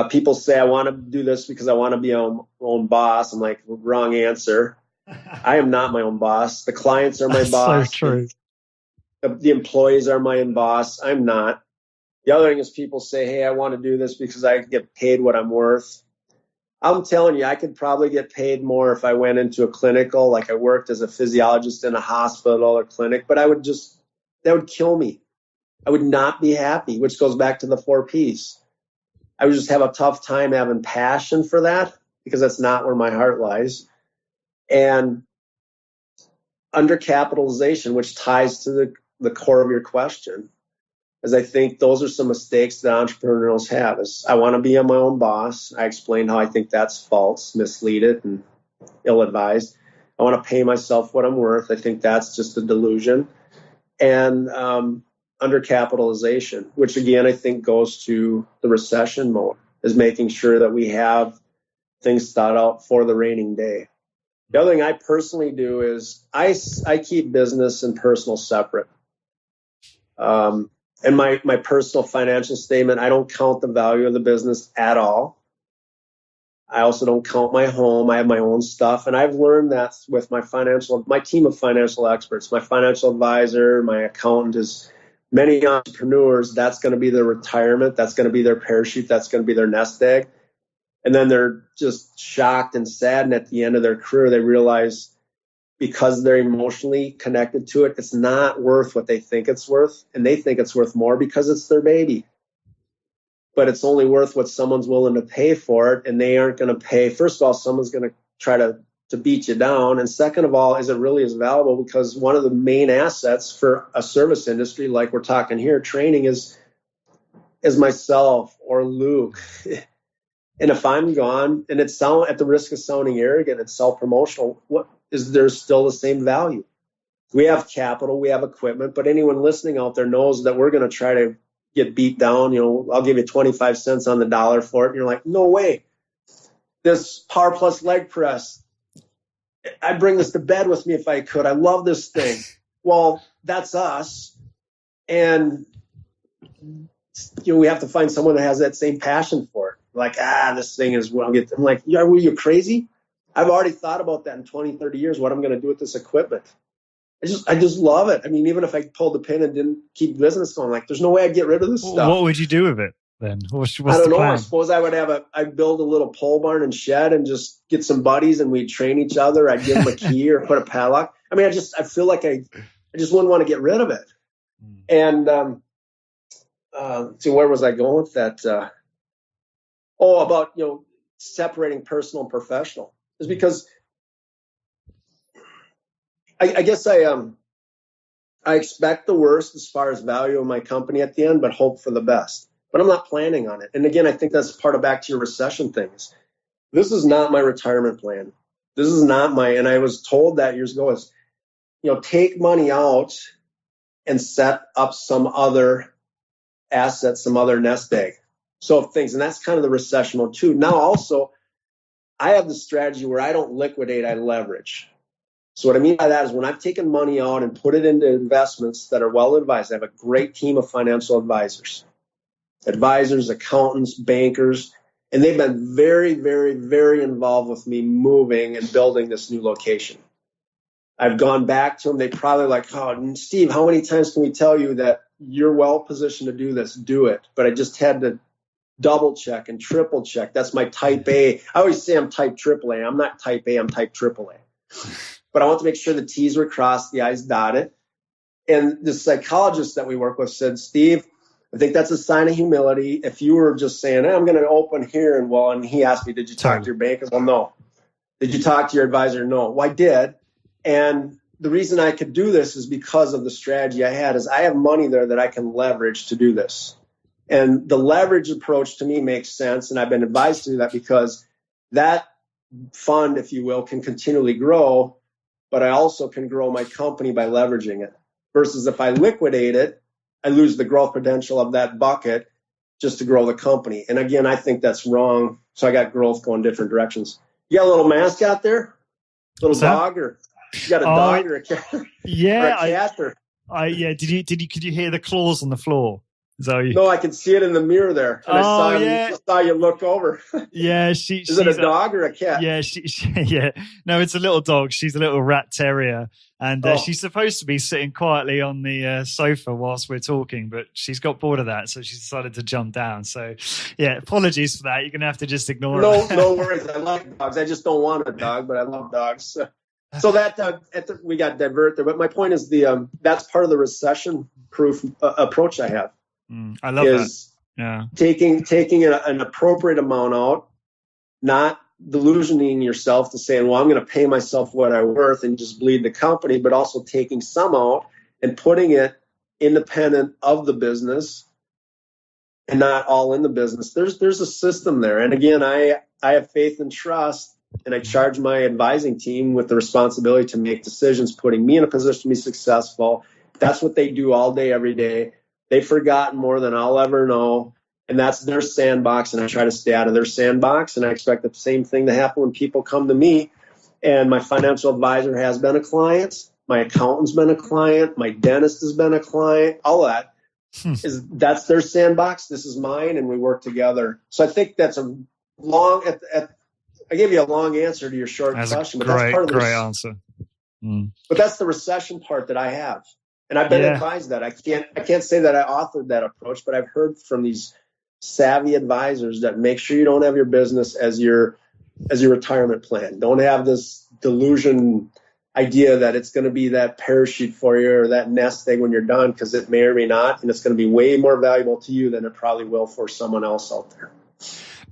People say, I want to do this because I want to be my own boss. I'm like, wrong answer. I am not my own boss. The clients are my boss. So true. The employees are my own boss. I'm not. The other thing is people say, hey, I want to do this because I get paid what I'm worth. I'm telling you, I could probably get paid more if I went into a clinical, like I worked as a physiologist in a hospital or clinic, but that would kill me. I would not be happy, which goes back to the 4 Ps. I would just have a tough time having passion for that because that's not where my heart lies. And undercapitalization, which ties to the core of your question, is I think those are some mistakes that entrepreneurs have. Is I want to be my own boss. I explained how I think that's false, misleaded, and ill-advised. I want to pay myself what I'm worth. I think that's just a delusion. And undercapitalization, which again I think goes to the recession mode, is making sure that we have things thought out for the raining day. The other thing I personally do is I keep business and personal separate. And my personal financial statement, I don't count the value of the business at all. I also don't count my home. I have my own stuff. And I've learned that with my team of financial experts, my financial advisor, my accountant, is many entrepreneurs, that's going to be their retirement. That's going to be their parachute. That's going to be their nest egg. And then they're just shocked and saddened at the end of their career. They realize because they're emotionally connected to it, it's not worth what they think it's worth. And they think it's worth more because it's their baby. But it's only worth what someone's willing to pay for it. And they aren't going to pay. First of all, someone's going to try to beat you down. And second of all, is it really as valuable? Because one of the main assets for a service industry, like we're talking here, training, is as myself or Luke, and if I'm gone, and it's at the risk of sounding arrogant, it's self-promotional, what is there still the same value? We have capital, we have equipment, but anyone listening out there knows that we're going to try to get beat down. I'll give you 25 cents on the dollar for it. And you're like, no way. This Power Plus leg press, I'd bring this to bed with me if I could. I love this thing. Well, that's us. And we have to find someone that has that same passion for it. Like, this thing is what I'll get. I'm like, were you crazy? I've already thought about that in 20, 30 years, what I'm going to do with this equipment. I just love it. I mean, even if I pulled the pin and didn't keep business going, like, there's no way I'd get rid of this stuff. What would you do with it then? What's I don't the know. plan? I suppose I'd build a little pole barn and shed and just get some buddies and we'd train each other. I'd give them a key or put a padlock. I mean, I feel like I just wouldn't want to get rid of it. And so where was I going with that? About separating personal and professional. Is because I guess I expect the worst as far as value of my company at the end, but hope for the best. But I'm not planning on it. And again, I think that's part of back to your recession things. This is not my retirement plan. This is not and I was told that years ago is, take money out and set up some other asset, some other nest egg. So things, and that's kind of the recession mode too. Now also, I have the strategy where I don't liquidate, I leverage. So what I mean by that is when I've taken money out and put it into investments that are well advised, I have a great team of financial advisors, accountants, bankers, and they've been very, very, very involved with me moving and building this new location. I've gone back to them. They probably like, Steve, how many times can we tell you that you're well positioned to do this? Do it. But I just had to double check and triple check. That's my type A. I always say I'm type AAA. I'm not type A, I'm type AAA. But I want to make sure the T's were crossed, the I's dotted. And the psychologist that we work with said, Steve, I think that's a sign of humility. If you were just saying, I'm going to open here, and he asked me, did you talk to your banker? Well, no. Did you talk to your advisor? No. Well, I did. And the reason I could do this is because of the strategy I had is I have money there that I can leverage to do this. And the leverage approach to me makes sense. And I've been advised to do that because that fund, if you will, can continually grow, but I also can grow my company by leveraging it. Versus if I liquidate it, I lose the growth potential of that bucket just to grow the company. And again, I think that's wrong. So I got growth going different directions. You got a little mascot there? Little dog, or you got a dog or a cat? Yeah. Or a cat? Could you hear the claws on the floor? No, I can see it in the mirror there. And I saw you look over. Yeah, is it a dog or a cat? Yeah, yeah. No, it's a little dog. She's a little rat terrier, and she's supposed to be sitting quietly on the sofa whilst we're talking, but she's got bored of that, so she's decided to jump down. So, yeah, apologies for that. You're gonna have to just ignore it. No worries. I like dogs. I just don't want a dog, but I love dogs. So that we got divert there. But my point is that's part of the recession-proof approach I have. I love that. Yeah, taking an appropriate amount out, not delusioning yourself to saying, well, I'm going to pay myself what I'm worth and just bleed the company, but also taking some out and putting it independent of the business and not all in the business. There's a system there. And again, I have faith and trust, and I charge my advising team with the responsibility to make decisions, putting me in a position to be successful. That's what they do all day, every day. They've forgotten more than I'll ever know, and that's their sandbox, and I try to stay out of their sandbox, and I expect the same thing to happen when people come to me. And my financial advisor has been a client, my accountant's been a client, my dentist has been a client, all that. That's their sandbox, this is mine, and we work together. So I think that's a long, I gave you a long answer to your short question, but that's part of the great answer. But that's the recession part that I have. And I've been advised that. I can't say that I authored that approach, but I've heard from these savvy advisors that make sure you don't have your business as your retirement plan. Don't have this delusion idea that it's going to be that parachute for you or that nest egg when you're done, because it may or may not, and it's going to be way more valuable to you than it probably will for someone else out there.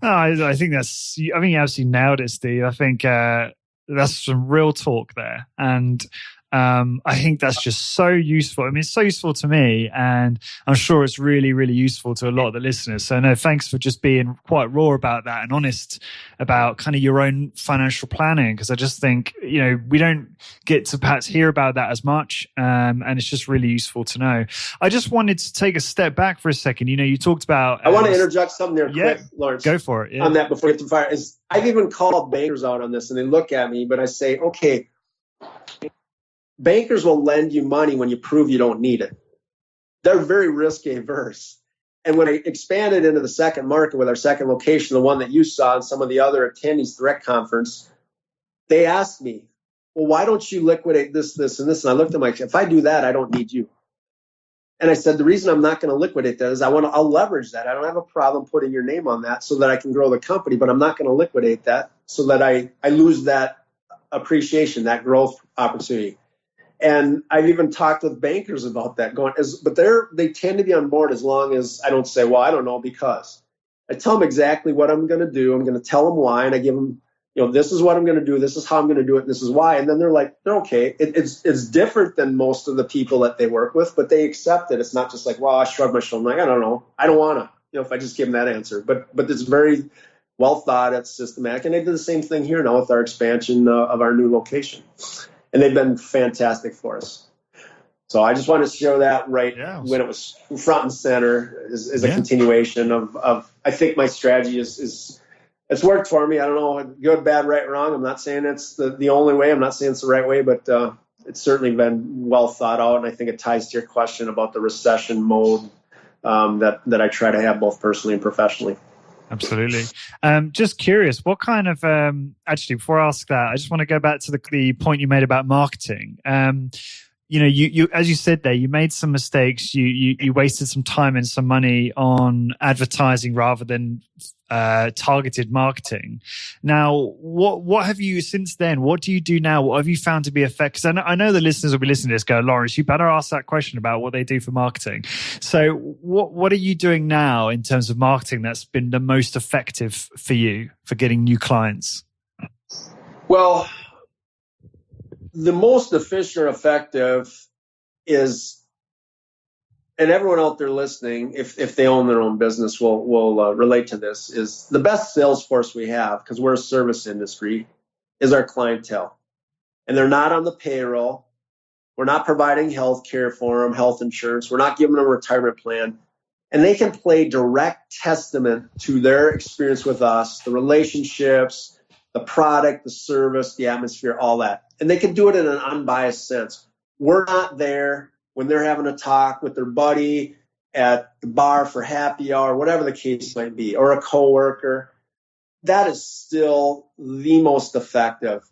No, I think you absolutely nailed it, Steve. I think that's some real talk there. And I think that's just so useful. I mean, it's so useful to me, and I'm sure it's really, really useful to a lot of the listeners. So no, thanks for just being quite raw about that and honest about kind of your own financial planning, because I just think, we don't get to perhaps hear about that as much, and it's just really useful to know. I just wanted to take a step back for a second. You talked about... I want to interject something there quick, Lawrence. Go for it. Yeah. On that before we get to fire. I've even called bankers out on this, and they look at me, but I say, okay, bankers will lend you money when you prove you don't need it. They're very risk averse. And when I expanded into the second market with our second location, the one that you saw and some of the other attendees direct conference, they asked me, well, why don't you liquidate this, this, and this? And I looked at them like, if I do that, I don't need you. And I said, the reason I'm not going to liquidate that is I'll leverage that. I don't have a problem putting your name on that so that I can grow the company, but I'm not going to liquidate that so that I lose that appreciation, that growth opportunity. And I've even talked with bankers about that but they tend to be on board as long as I don't say, well, I don't know, because I tell them exactly what I'm going to do. I'm going to tell them why. And I give them, this is what I'm going to do. This is how I'm going to do it. This is why. And then they're okay. It's different than most of the people that they work with, but they accept it. It's not just like, well, I shrug my shoulder. I'm like, I don't know. I don't want to, if I just give them that answer, but it's very well thought. It's systematic. And they did the same thing here now with our expansion of our new location. And they've been fantastic for us. So I just wanted to show that when it was front and center is a continuation of I think my strategy is it's worked for me. I don't know, good, bad, right, wrong. I'm not saying it's the only way. I'm not saying it's the right way, but it's certainly been well thought out. And I think it ties to your question about the recession mode that I try to have both personally and professionally. Absolutely. Just curious, what kind of, actually, before I ask that, I just want to go back to the point you made about marketing. You as you said there, you made some mistakes. You wasted some time and some money on advertising rather than targeted marketing. Now, what have you since then? What do you do now? What have you found to be effective? Because I know the listeners will be listening to this go, Lawrence, you better ask that question about what they do for marketing. So what are you doing now in terms of marketing that's been the most effective for you for getting new clients? Well, the most efficient or effective is, and everyone out there listening, if they own their own business will relate to this, is the best sales force we have, because we're a service industry, is our clientele. And they're not on the payroll. We're not providing health care for them, health insurance. We're not giving them a retirement plan. And they can play direct testament to their experience with us, the relationships, the product, the service, the atmosphere, all that. And they can do it in an unbiased sense. We're not there when they're having a talk with their buddy at the bar for happy hour, whatever the case might be, or a coworker. That is still the most effective.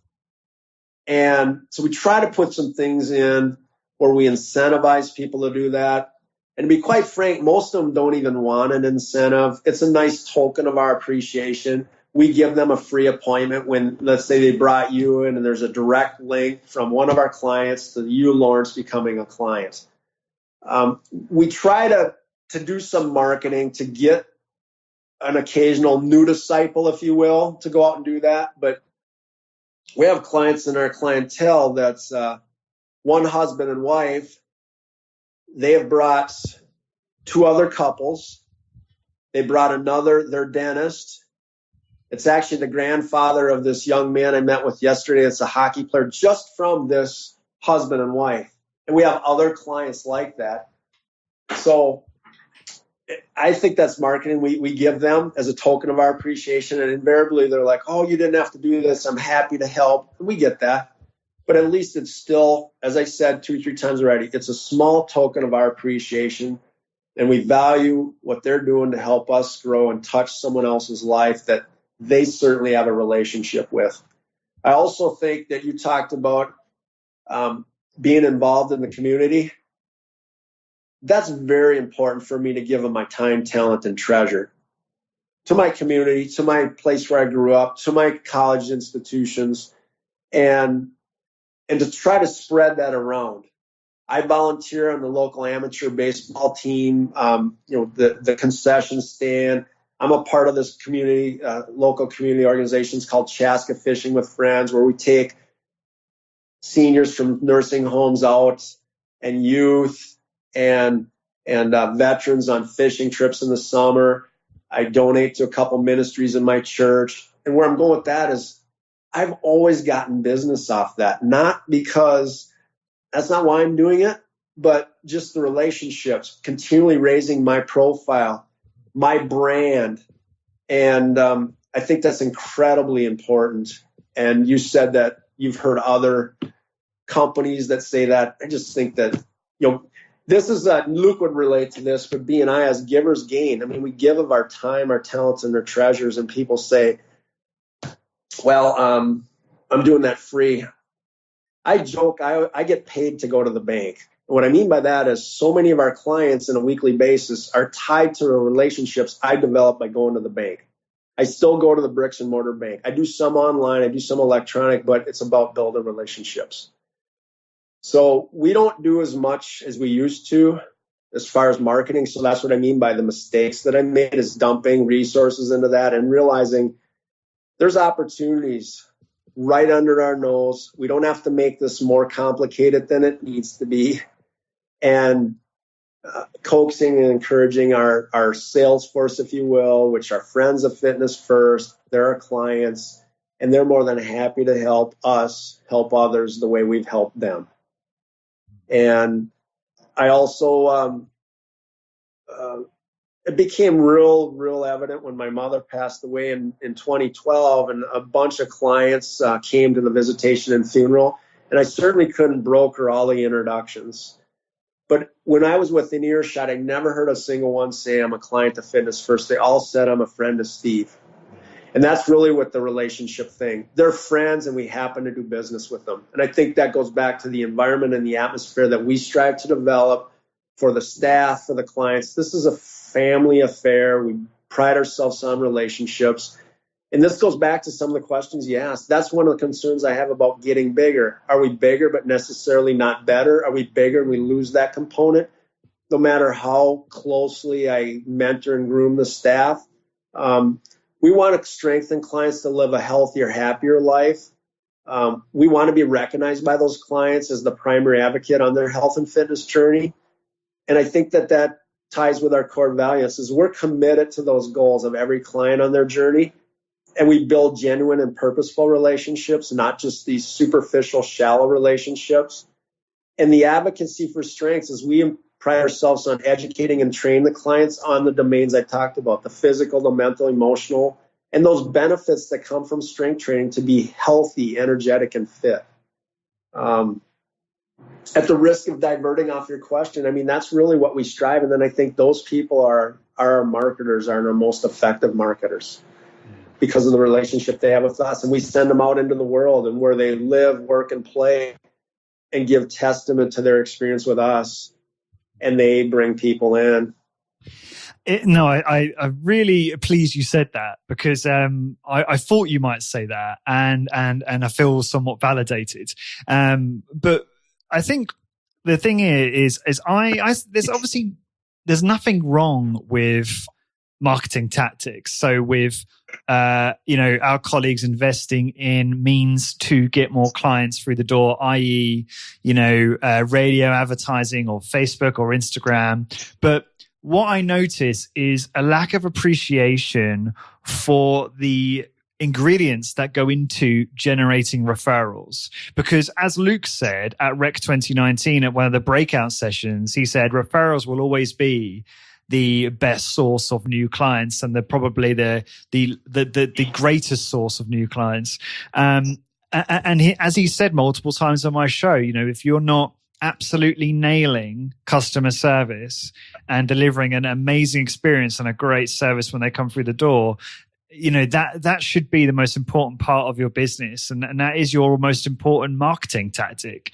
And so we try to put some things in where we incentivize people to do that. And to be quite frank, most of them don't even want an incentive. It's a nice token of our appreciation. We give them a free appointment when, let's say, they brought you in and there's a direct link from one of our clients to you, Lawrence, becoming a client. We try to do some marketing to get an occasional new disciple, if you will, to go out and do that. But we have clients in our clientele that's one husband and wife. They have brought two other couples. They brought their dentist. It's actually the grandfather of this young man I met with yesterday. It's a hockey player, just from this husband and wife. And we have other clients like that. So I think that's marketing. We give them as a token of our appreciation. And invariably they're like, oh, you didn't have to do this. I'm happy to help. And we get that. But at least it's still, as I said 2-3 times already, it's a small token of our appreciation. And we value what they're doing to help us grow and touch someone else's life that they certainly have a relationship with. I also think that you talked about being involved in the community. That's very important for me to give them my time, talent, and treasure to my community, to my place where I grew up, to my college institutions, and to try to spread that around. I volunteer on the local amateur baseball team, the concession stand. I'm a part of this community, local community organizations called Chaska Fishing with Friends, where we take seniors from nursing homes out, and youth, and veterans on fishing trips in the summer. I donate to a couple ministries in my church. And where I'm going with that is I've always gotten business off that, not because that's not why I'm doing it, but just the relationships, continually raising my profile, my brand. And I think that's incredibly important. And you said that you've heard other companies that say that. I just think that, this is Luke would relate to this, but B&I as givers gain. I mean, we give of our time, our talents, and our treasures, and people say, well, I'm doing that free. I joke, I get paid to go to the bank. What I mean by that is so many of our clients on a weekly basis are tied to the relationships I develop by going to the bank. I still go to the bricks and mortar bank. I do some online, I do some electronic, but it's about building relationships. So we don't do as much as we used to as far as marketing. So that's what I mean by the mistakes that I made, is dumping resources into that and realizing there's opportunities right under our nose. We don't have to make this more complicated than it needs to be. And coaxing and encouraging our sales force, if you will, which are friends of Fitness First. They're our clients, and they're more than happy to help us help others the way we've helped them. And I also, it became real evident when my mother passed away in 2012, and a bunch of clients came to the visitation and funeral, and I certainly couldn't broker all the introductions. But when I was within earshot, I never heard a single one say I'm a client of Fitness First. They all said I'm a friend of Steve. And that's really what the relationship thing. They're friends, and we happen to do business with them. And I think that goes back to the environment and the atmosphere that we strive to develop for the staff, for the clients. This is a family affair. We pride ourselves on relationships. And this goes back to some of the questions you asked. That's one of the concerns I have about getting bigger. Are we bigger but necessarily not better? Are we bigger and we lose that component? No matter how closely I mentor and groom the staff, we want to strengthen clients to live a healthier, happier life. We want to be recognized by those clients as the primary advocate on their health and fitness journey. And I think that ties with our core values, is we're committed to those goals of every client on their journey. And we build genuine and purposeful relationships, not just these superficial, shallow relationships. And the advocacy for strengths is we pride ourselves on educating and training the clients on the domains I talked about, the physical, the mental, emotional, and those benefits that come from strength training to be healthy, energetic, and fit. At the risk of diverting off your question, I mean, that's really what we strive. And then I think those people are our marketers, are our most effective marketers, because of the relationship they have with us. And we send them out into the world and where they live, work, and play, and give testament to their experience with us. And they bring people in. I'm really pleased you said that, because I thought you might say that, and I feel somewhat validated. But I think the thing is there's nothing wrong with marketing tactics. So with our colleagues investing in means to get more clients through the door, i.e., radio advertising or Facebook or Instagram. But what I notice is a lack of appreciation for the ingredients that go into generating referrals. Because as Luke said at Rec 2019 at one of the breakout sessions, he said referrals will always be the best source of new clients, and they're probably the greatest source of new clients. And as he said multiple times on my show, if you're not absolutely nailing customer service and delivering an amazing experience and a great service when they come through the door, that should be the most important part of your business, and that is your most important marketing tactic.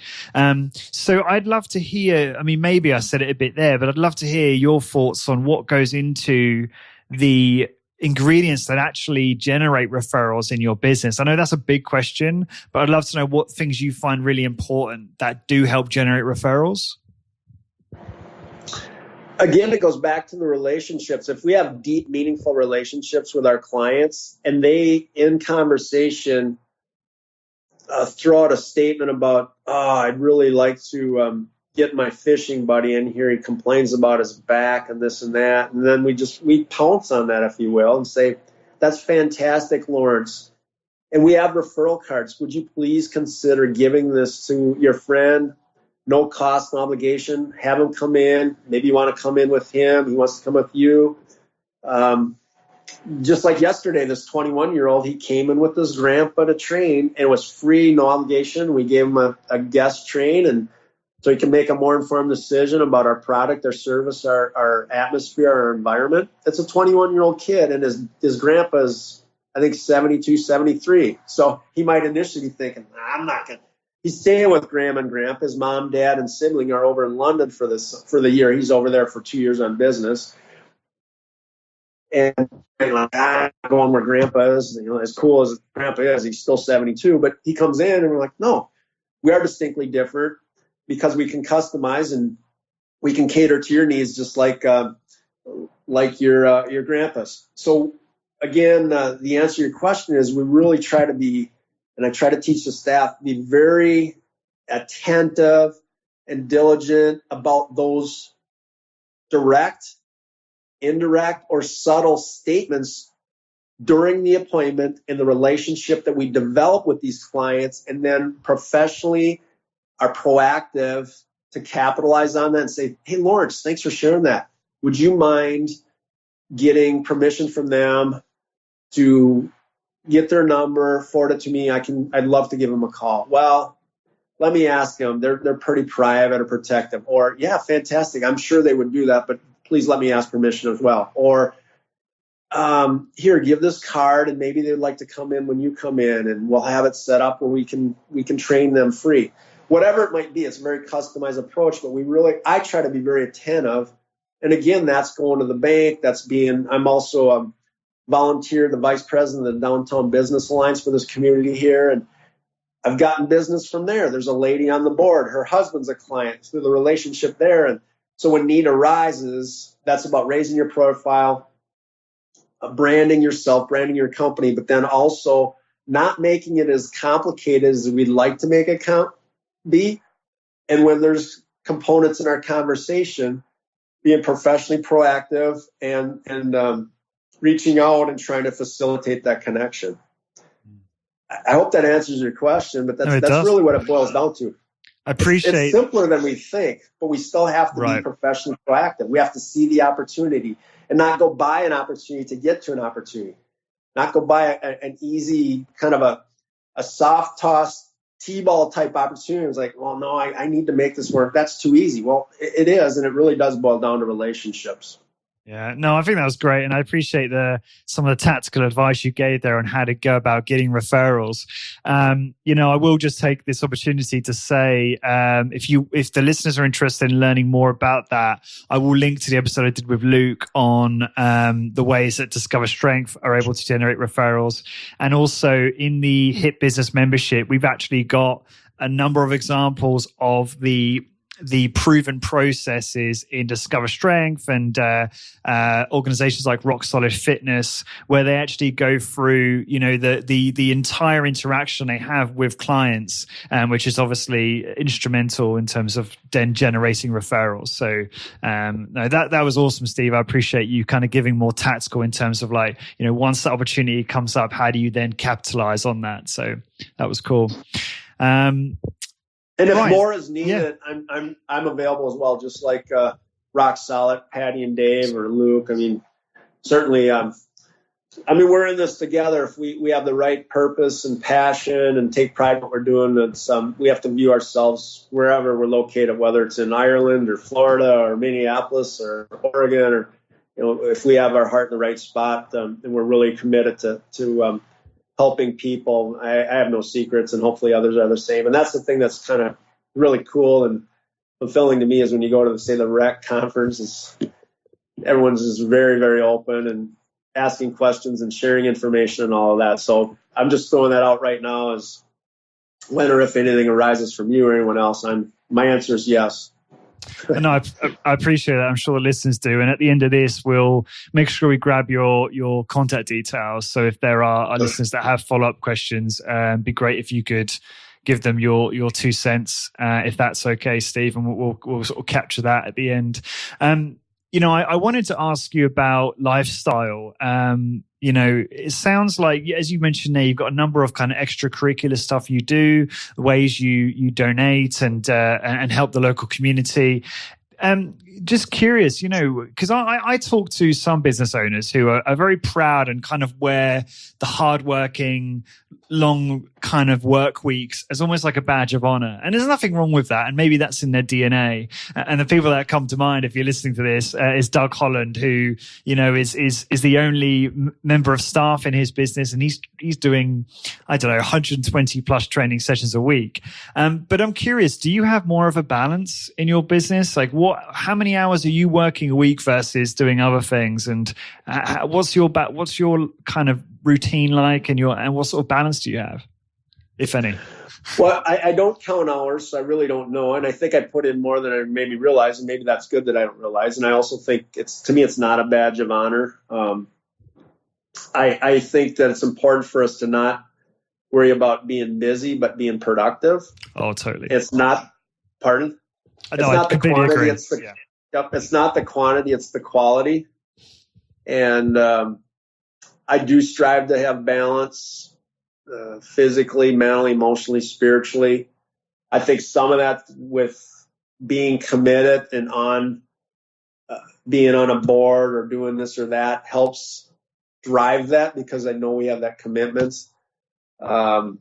So I'd love to hear, maybe I said it a bit there, but I'd love to hear your thoughts on what goes into the ingredients that actually generate referrals in your business. I know that's a big question, but I'd love to know what things you find really important that do help generate referrals. Again, it goes back to the relationships. If we have deep, meaningful relationships with our clients, and they, in conversation, throw out a statement about, I'd really like to get my fishing buddy in here. He complains about his back and this and that. And then we pounce on that, if you will, and say, that's fantastic, Lawrence. And we have referral cards. Would you please consider giving this to your friend? No cost, no obligation. Have him come in. Maybe you want to come in with him. He wants to come with you. Just like yesterday, this 21-year-old, he came in with his grandpa to train, and it was free, no obligation. We gave him a guest train, and so he can make a more informed decision about our product, our service, our atmosphere, our environment. It's a 21-year-old kid, and his grandpa's, I think, 72, 73. So he might initially be thinking, I'm not going to. He's staying with Grandma and Grandpa. His mom, dad, and sibling are over in London for the year. He's over there for 2 years on business. And like, I'm going where Grandpa is. As cool as Grandpa is, he's still 72. But he comes in, and we're like, no, we are distinctly different because we can customize and we can cater to your needs, just like your grandpa's. So again, the answer to your question is we really try to be, and I try to teach the staff, be very attentive and diligent about those direct, indirect, or subtle statements during the appointment in the relationship that we develop with these clients, and then professionally are proactive to capitalize on that and say, hey, Lawrence, thanks for sharing that. Would you mind getting permission from them to get their number, forward it to me? I'd love to give them a call. Well, let me ask them. They're pretty private or protective. Or, yeah, fantastic. I'm sure they would do that, but please let me ask permission as well. Or, here, give this card, and maybe they'd like to come in when you come in, and we'll have it set up where we can train them free. Whatever it might be, it's a very customized approach, but I try to be very attentive. And again, that's going to the bank. I'm also a volunteer, the vice president of the Downtown Business Alliance for this community here. And I've gotten business from there. There's a lady on the board. Her husband's a client through the relationship there. And so when need arises, that's about raising your profile, branding yourself, branding your company, but then also not making it as complicated as we'd like to make it be. And when there's components in our conversation, being professionally proactive and reaching out and trying to facilitate that connection. I hope that answers your question, but that's really what it boils down to. I appreciate it's simpler than we think, but we still have to be professionally proactive. We have to see the opportunity and not go buy an opportunity to get to an opportunity, not go buy an easy kind of a soft toss T-ball type opportunity. It's like, well, no, I need to make this work. That's too easy. Well, it is, and it really does boil down to relationships. Yeah, no, I think that was great. And I appreciate some of the tactical advice you gave there on how to go about getting referrals. I will just take this opportunity to say, if the listeners are interested in learning more about that, I will link to the episode I did with Luke on the ways that Discover Strength are able to generate referrals. And also in the HIT Business membership, we've actually got a number of examples of the proven processes in Discover Strength and organizations like Rock Solid Fitness, where they actually go through, the entire interaction they have with clients, which is obviously instrumental in terms of then generating referrals. So no, that was awesome, Steve. I appreciate you kind of giving more tactical in terms of once the opportunity comes up, how do you then capitalize on that? So that was cool. And if more is needed, I'm available as well, just like Rock Solid, Patty and Dave, or Luke. I mean, certainly, we're in this together. If we have the right purpose and passion and take pride in what we're doing, we have to view ourselves wherever we're located, whether it's in Ireland or Florida or Minneapolis or Oregon, or if we have our heart in the right spot, and we're really committed to helping people. I have no secrets, and hopefully others are the same. And that's the thing that's kind of really cool and fulfilling to me is when you go to the REC conference, everyone's just very, very open and asking questions and sharing information and all of that. So I'm just throwing that out right now as when or if anything arises from you or anyone else. My answer is yes. And I appreciate that. I'm sure the listeners do. And at the end of this, we'll make sure we grab your contact details. So if there are our listeners that have follow-up questions, it'd be great if you could give them your 2 cents, if that's okay, Steve, and we'll sort of capture that at the end. I wanted to ask you about lifestyle. It sounds like, as you mentioned there, you've got a number of kind of extracurricular stuff you do, ways you donate and help the local community. Just curious, because I talk to some business owners who are very proud and kind of wear the hardworking, long kind of work weeks as almost like a badge of honor. And there's nothing wrong with that. And maybe that's in their DNA. And the people that come to mind, if you're listening to this, is Doug Holland, who, is the only member of staff in his business. And he's doing, 120 plus training sessions a week. But I'm curious, do you have more of a balance in your business? Like how many hours are you working a week versus doing other things? And what's your kind of routine like, and what sort of balance do you have, if any? Well, I don't count hours, so I really don't know. And I think I put in more than I maybe realize, and maybe that's good that I don't realize. And I also think to me, it's not a badge of honor. I think that it's important for us to not worry about being busy, but being productive. Oh, totally. It's not, pardon? It's not the quantity. Agree. It's not the quantity, it's the quality. And I do strive to have balance, physically, mentally, emotionally, spiritually. I think some of that with being committed and on being on a board or doing this or that helps drive that, because I know we have that commitment. I,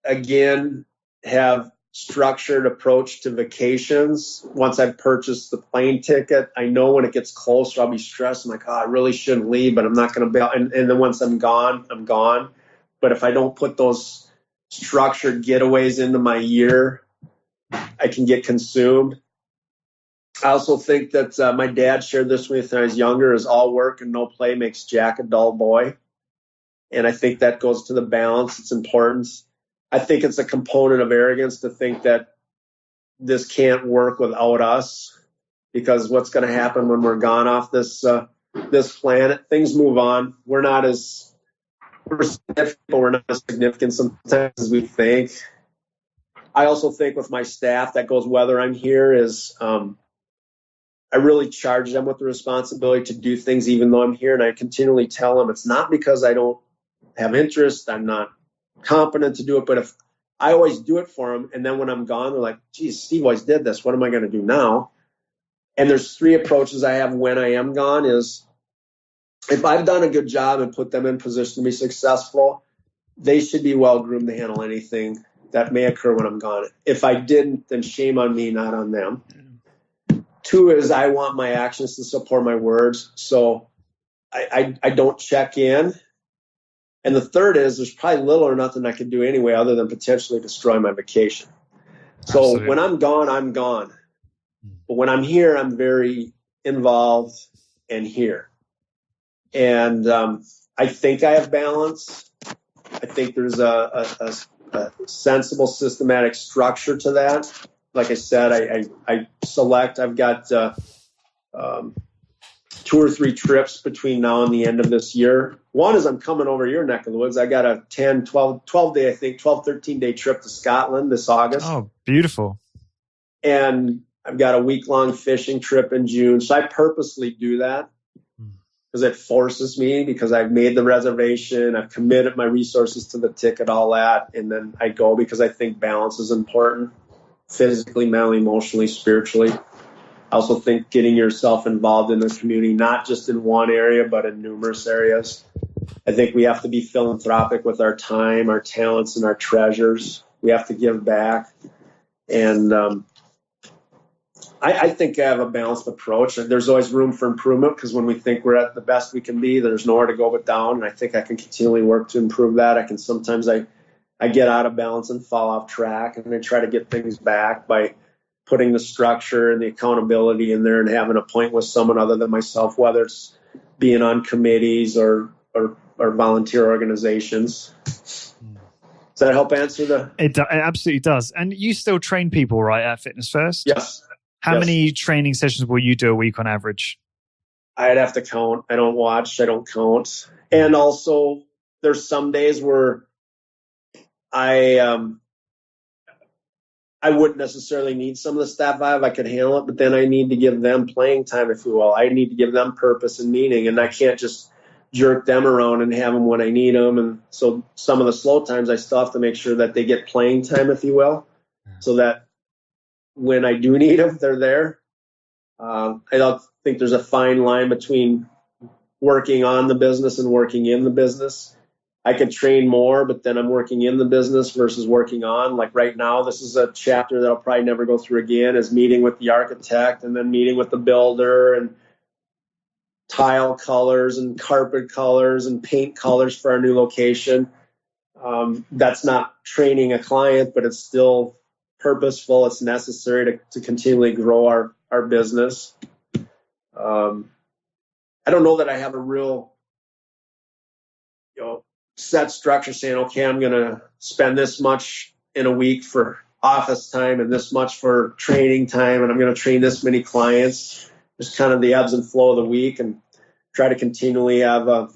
again, have structured approach to vacations. Once I've purchased the plane ticket, I know when it gets closer, I'll be stressed. I'm like, I really shouldn't leave, but I'm not going to be. And then once I'm gone, I'm gone. But if I don't put those structured getaways into my year, I can get consumed. I also think that my dad shared this with me when I was younger, is all work and no play makes Jack a dull boy. And I think that goes to the balance. It's important. I think it's a component of arrogance to think that this can't work without us, because what's going to happen when we're gone off this planet? Things move on. We're not as significant sometimes as we think. I also think with my staff, that goes whether I'm here, is I really charge them with the responsibility to do things even though I'm here. And I continually tell them it's not because I don't have interest, I'm not competent to do it, but if I always do it for them, and then when I'm gone, they're like, geez, Steve always did this. What am I going to do now? And there's 3 approaches I have when I am gone. Is if I've done a good job and put them in position to be successful, they should be well groomed to handle anything that may occur when I'm gone. If I didn't, then shame on me, not on them. 2 is I want my actions to support my words, so I don't check in. And the 3rd is there's probably little or nothing I could do anyway other than potentially destroy my vacation. So Absolutely. When I'm gone, I'm gone. But when I'm here, I'm very involved and here. And I think I have balance. I think there's a sensible, systematic structure to that. Like I said, I select, I've got 2 or 3 trips between now and the end of this year. One is I'm coming over your neck of the woods. I got a 13 day trip to Scotland this August. Oh, beautiful. And I've got a week-long fishing trip in June. So I purposely do that because it forces me, because I've made the reservation, I've committed my resources to the ticket, all that. And then I go because I think balance is important, physically, mentally, emotionally, spiritually. I also think getting yourself involved in the community, not just in one area, but in numerous areas. I think we have to be philanthropic with our time, our talents, and our treasures. We have to give back. And I think I have a balanced approach. There's always room for improvement, because when we think we're at the best we can be, there's nowhere to go but down. And I think I can continually work to improve that. I get out of balance and fall off track, and I try to get things back by putting the structure and the accountability in there and having a point with someone other than myself, whether it's being on committees or volunteer organizations. Does that help answer the? It absolutely does. And you still train people, right, at Fitness First? Yes. How many training sessions will you do a week on average? I'd have to count. I don't watch. I don't count. And also, there's some days where I wouldn't necessarily need some of the staff I could handle it, but then I need to give them playing time, if you will. I need to give them purpose and meaning, and I can't just jerk them around and have them when I need them. And so some of the slow times, I still have to make sure that they get playing time, if you will, so that when I do need them, they're there. I don't think there's a fine line between working on the business and working in the business. I could train more, but then I'm working in the business versus working on. Like right now, this is a chapter that I'll probably never go through again, is meeting with the architect and then meeting with the builder and tile colors and carpet colors and paint colors for our new location. That's not training a client, but it's still purposeful. It's necessary to continually grow our business. I don't know that I have a real, set structure saying, okay, I'm going to spend this much in a week for office time and this much for training time, and I'm going to train this many clients. Just kind of the ebbs and flow of the week, and try to continually have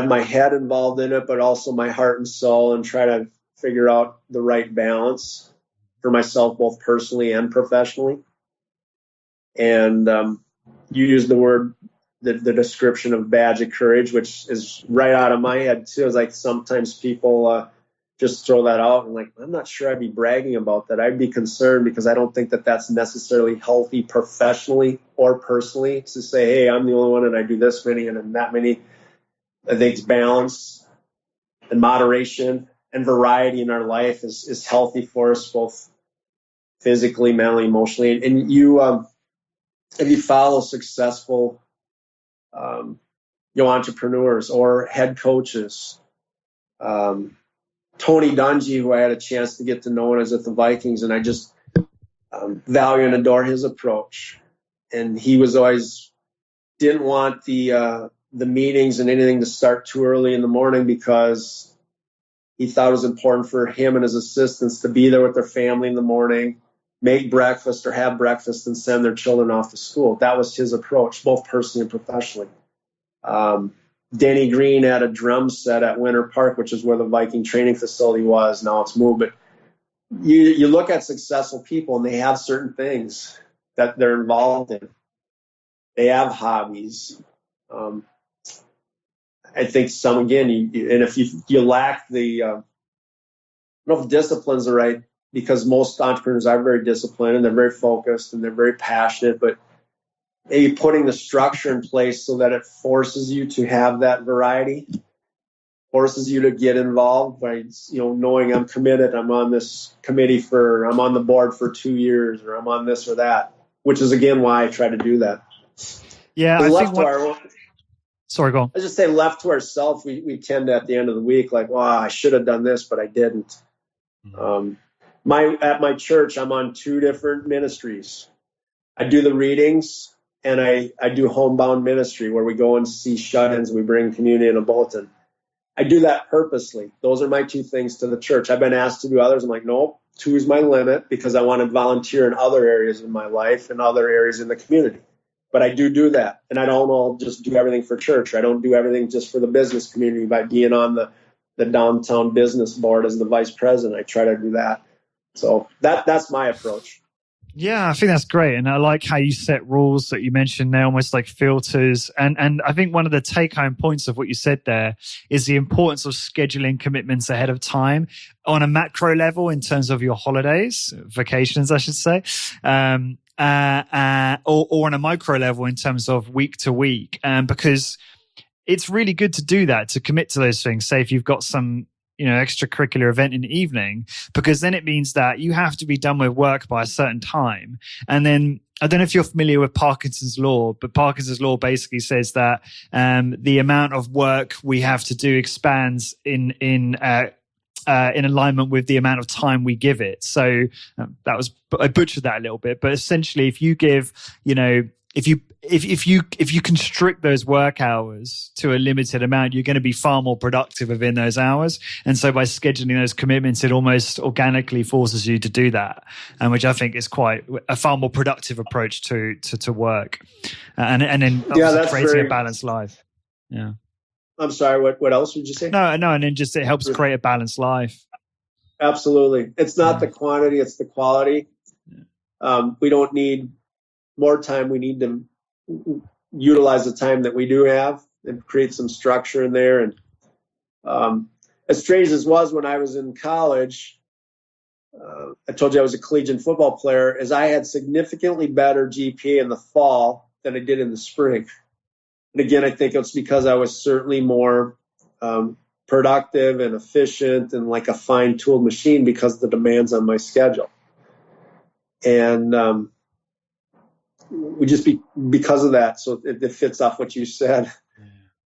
my head involved in it, but also my heart and soul, and try to figure out the right balance for myself, both personally and professionally. And you used the word, the description of badge of courage, which is right out of my head too. It's like sometimes people just throw that out and like, I'm not sure I'd be bragging about that. I'd be concerned because I don't think that that's necessarily healthy professionally or personally to say, hey, I'm the only one and I do this many and that many. I think balance and moderation and variety in our life is healthy for us, both physically, mentally, emotionally. And you, if you follow successful entrepreneurs or head coaches, Tony Dungy, who I had a chance to get to know when I was at the Vikings, and I just value and adore his approach. And he was always didn't want the meetings and anything to start too early in the morning because he thought it was important for him and his assistants to be there with their family in the morning, make breakfast or have breakfast, and send their children off to school. That was his approach, both personally and professionally. Denny Green had a drum set at Winter Park, which is where the Viking training facility was. Now it's moved. But you look at successful people, and they have certain things that they're involved in. They have hobbies. I think some, again, and if you lack the, I don't know if discipline's the right, because most entrepreneurs are very disciplined and they're very focused and they're very passionate, but maybe putting the structure in place so that it forces you to have that variety, forces you to get involved by, knowing I'm committed, I'm on this committee I'm on the board for 2 years, or I'm on this or that, which is again why I try to do that. Yeah, sorry, go on. I just say left to ourselves, we tend to at the end of the week like, well, I should have done this, but I didn't. At my church, I'm on 2 different ministries. I do the readings, and I do homebound ministry where we go and see shut-ins. We bring communion in a bulletin. I do that purposely. Those are my 2 things to the church. I've been asked to do others. I'm like, nope, 2 is my limit because I want to volunteer in other areas in my life and other areas in the community. But I do that. And I don't all just do everything for church. I don't do everything just for the business community by being on the downtown business board as the vice president. I try to do that. So that's my approach. Yeah, I think that's great. And I like how you set rules that you mentioned there, almost like filters. And I think one of the take-home points of what you said there is the importance of scheduling commitments ahead of time on a macro level in terms of your holidays, vacations, I should say, or on a micro level in terms of week to week. Because it's really good to do that, to commit to those things. Say if you've got some extracurricular event in the evening, because then it means that you have to be done with work by a certain time. And then I don't know if you're familiar with Parkinson's law, but Parkinson's law basically says that the amount of work we have to do expands in alignment with the amount of time we give it. So I butchered that a little bit, but essentially, if you give, if you if you constrict those work hours to a limited amount, you're going to be far more productive within those hours. And so by scheduling those commitments, it almost organically forces you to do that, and which I think is quite a far more productive approach to work, and then creating a balanced life. Yeah. I'm sorry. What else would you say? No, and then just it helps create a balanced life. Absolutely. It's not the quantity; it's the quality. We don't need more time. We need to utilize the time that we do have and create some structure in there. And as strange as it was when I was in college, I told you I was a collegiate football player, as I had significantly better GPA in the fall than I did in the spring. And again, I think it's because I was certainly more productive and efficient and like a fine-tuned machine because of the demands on my schedule. And we just because of that, so it fits off what you said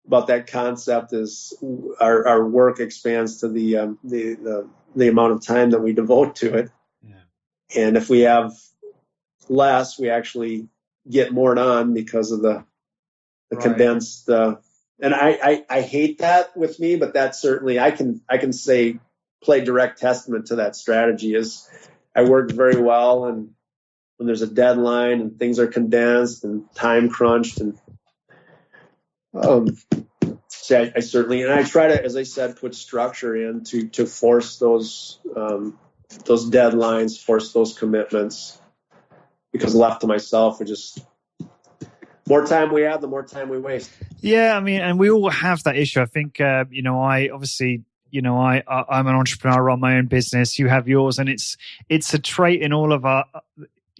about that concept. Is our work expands to the amount of time that we devote to it. Yeah. And if we have less, we actually get more done because of the condensed. And I hate that with me, but that's certainly I can play direct testament to that strategy. Is I work very well, and when there's a deadline and things are condensed and time crunched, and I certainly, and I try to, as I said, put structure in to force those deadlines, force those commitments, because left to myself, it just, more time we have, the more time we waste. Yeah, I mean, and we all have that issue. I think, I'm an entrepreneur, I run my own business. You have yours, and it's a trait in all of our,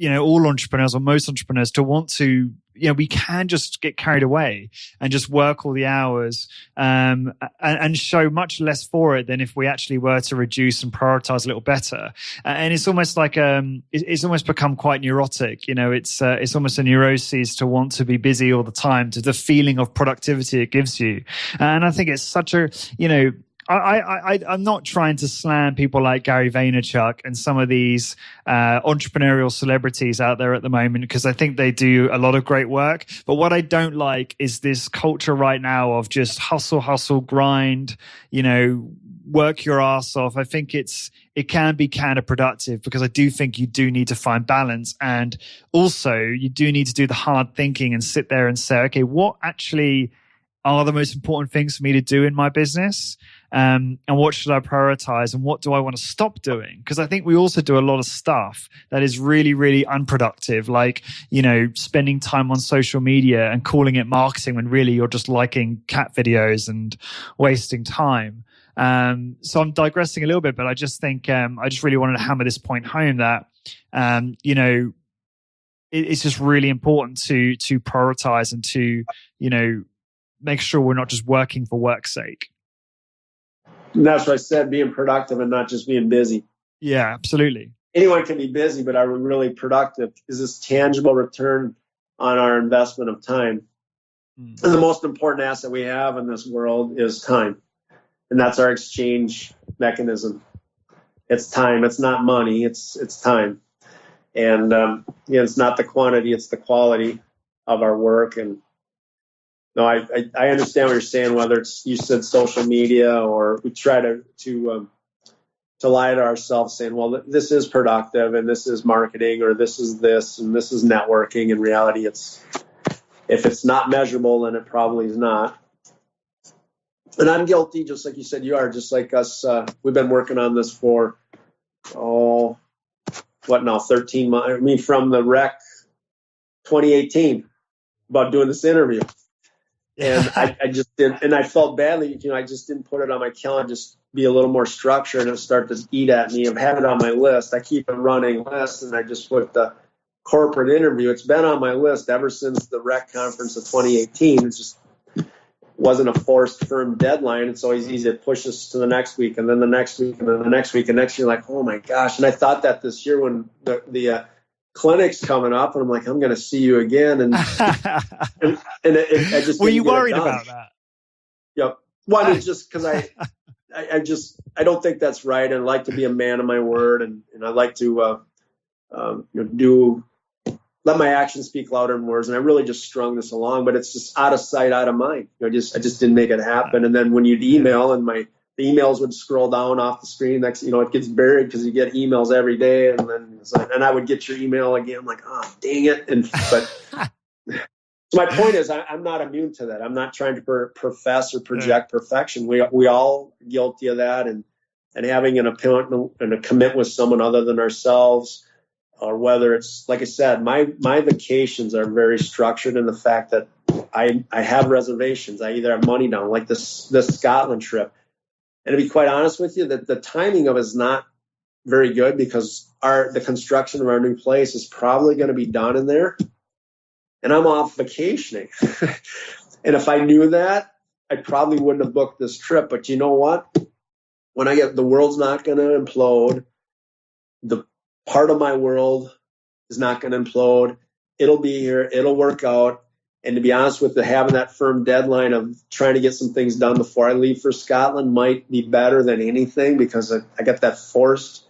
all entrepreneurs or most entrepreneurs to want to, we can just get carried away and just work all the hours, and show much less for it than if we actually were to reduce and prioritize a little better. And it's almost like, it's almost become quite neurotic. It's almost a neuroses to want to be busy all the time, to the feeling of productivity it gives you. And I think it's such a, I'm not trying to slam people like Gary Vaynerchuk and some of these entrepreneurial celebrities out there at the moment, because I think they do a lot of great work. But what I don't like is this culture right now of just hustle, grind, work your ass off. I think it can be counterproductive, because I do think you do need to find balance, and also you do need to do the hard thinking and sit there and say, okay, what actually are the most important things for me to do in my business? And what should I prioritize, and what do I want to stop doing? Because I think we also do a lot of stuff that is really, really unproductive, like, spending time on social media and calling it marketing when really you're just liking cat videos and wasting time. So I'm digressing a little bit, but I just think I just really wanted to hammer this point home that, it's just really important to prioritize and to, make sure we're not just working for work's sake. And that's what I said, being productive and not just being busy. Yeah, absolutely. Anyone can be busy, but are we really productive? Is this tangible return on our investment of time? And the most important asset we have in this world is time. And that's our exchange mechanism. It's time. It's not money. It's time. And it's not the quantity, it's the quality of our work. And no, I understand what you're saying, whether it's, you said social media, or we try to lie to ourselves saying, well, this is productive and this is marketing, or this is this and this is networking. In reality, if it's not measurable, then it probably is not. And I'm guilty, just like you said, you are, just like us. We've been working on this for, 13 months? I mean, from the rec 2018, about doing this interview. And I just didn't, and I felt badly, I just didn't put it on my calendar, just be a little more structured, and it started to eat at me. I'm having it on my list. I keep a running list, and I just put the corporate interview. It's been on my list ever since the rec conference of 2018. It just wasn't a forced firm deadline. It's always easy to push us to the next week, and then the next week, and then the next week, and next year, like, oh my gosh. And I thought that this year when the clinic's coming up, and I'm like, I'm going to see you again. And I just were you worried about that? Yep. One is just because I don't think that's right. And I like to be a man of my word, and I like to do let my actions speak louder than words. And I really just strung this along, but it's just out of sight, out of mind. I just didn't make it happen. And then when you'd email and the emails would scroll down off the screen, next, it gets buried because you get emails every day. And then, I would get your email again, like, oh, dang it. But so my point is, I'm not immune to that. I'm not trying to profess or project perfection. We all are guilty of that. And having an appointment and a commitment with someone other than ourselves, or whether it's, like I said, my vacations are very structured in the fact that I have reservations. I either have money down, like this Scotland trip. And to be quite honest with you, that the timing of it is not very good because the construction of our new place is probably going to be done in there. And I'm off vacationing. And if I knew that, I probably wouldn't have booked this trip. But you know what? When the world's not going to implode, the part of my world is not going to implode. It'll be here. It'll work out. And to be honest with you, having that firm deadline of trying to get some things done before I leave for Scotland might be better than anything, because I got that forced,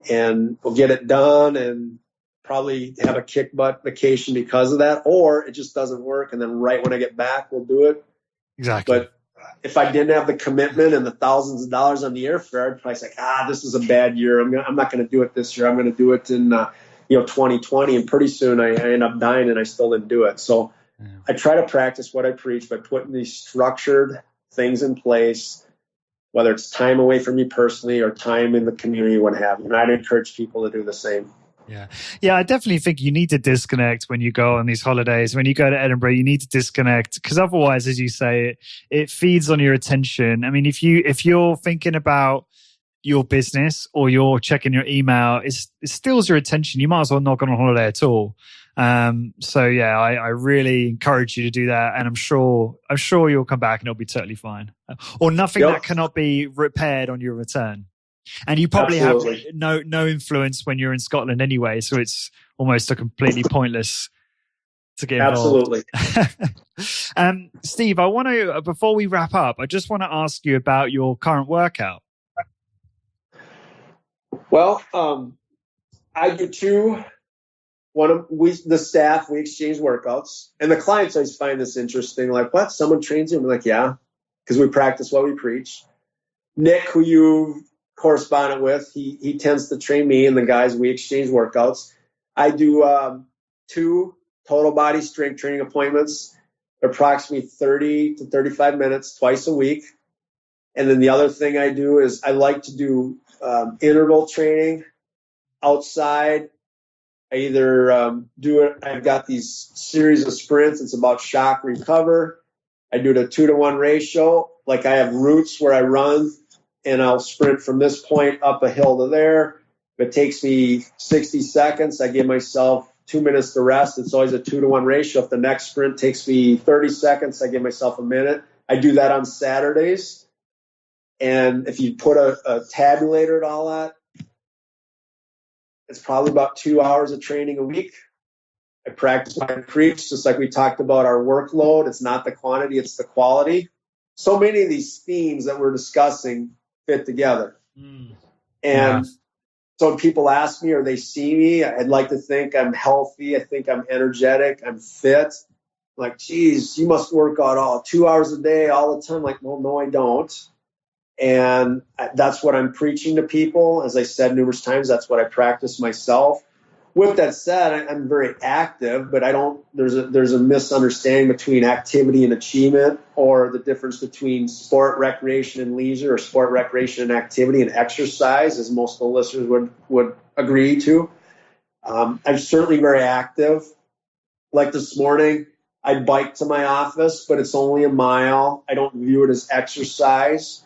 and we'll get it done and probably have a kick butt vacation because of that. Or it just doesn't work, and then right when I get back, we'll do it. Exactly. But if I didn't have the commitment and the thousands of dollars on the airfare, I'd probably say, this is a bad year. I'm not going to do it this year. I'm going to do it in 2020. And pretty soon I end up dying, and I still didn't do it. So I try to practice what I preach by putting these structured things in place, whether it's time away from me personally or time in the community, what have you. And I'd encourage people to do the same. Yeah, I definitely think you need to disconnect when you go on these holidays. When you go to Edinburgh, you need to disconnect, because otherwise, as you say, it feeds on your attention. I mean, if you're thinking about your business or you're checking your email, it steals your attention. You might as well not go on holiday at all. So yeah, I really encourage you to do that, and I'm sure you'll come back and it'll be totally fine, or nothing that cannot be repaired on your return. And you probably have no influence when you're in Scotland anyway, so it's almost a completely pointless to get involved. Absolutely. Steve, I want to, before we wrap up, I just want to ask you about your current workout. Well, I do two. The staff, we exchange workouts, and the clients always find this interesting. Like, what? Someone trains you? I'm like, yeah, because we practice what we preach. Nick, who you corresponded with, he tends to train me, and the guys, we exchange workouts. I do 2 total body strength training appointments, approximately 30 to 35 minutes twice a week. And then the other thing I do is I like to do interval training outside. I either do it, I've got these series of sprints. It's about shock recover. I do it a 2-to-1 ratio. Like, I have routes where I run, and I'll sprint from this point up a hill to there. If it takes me 60 seconds, I give myself 2 minutes to rest. It's always a 2-to-1 ratio. If the next sprint takes me 30 seconds, I give myself a minute. I do that on Saturdays. And if you put a tabulator at all that, it's probably about 2 hours of training a week. I practice what I preach, just like we talked about our workload. It's not the quantity, it's the quality. So many of these themes that we're discussing fit together. And so when people ask me or they see me, I'd like to think I'm healthy. I think I'm energetic. I'm fit. Like, geez, you must work out 2 hours a day all the time. Like, well, no, I don't. And that's what I'm preaching to people. As I said numerous times, that's what I practice myself. With that said, I'm very active, but there's a misunderstanding between activity and achievement, or the difference between sport, recreation, and leisure, or sport, recreation, and activity and exercise, as most of the listeners would agree to. I'm certainly very active. Like this morning, I biked to my office, but it's only a mile. I don't view it as exercise.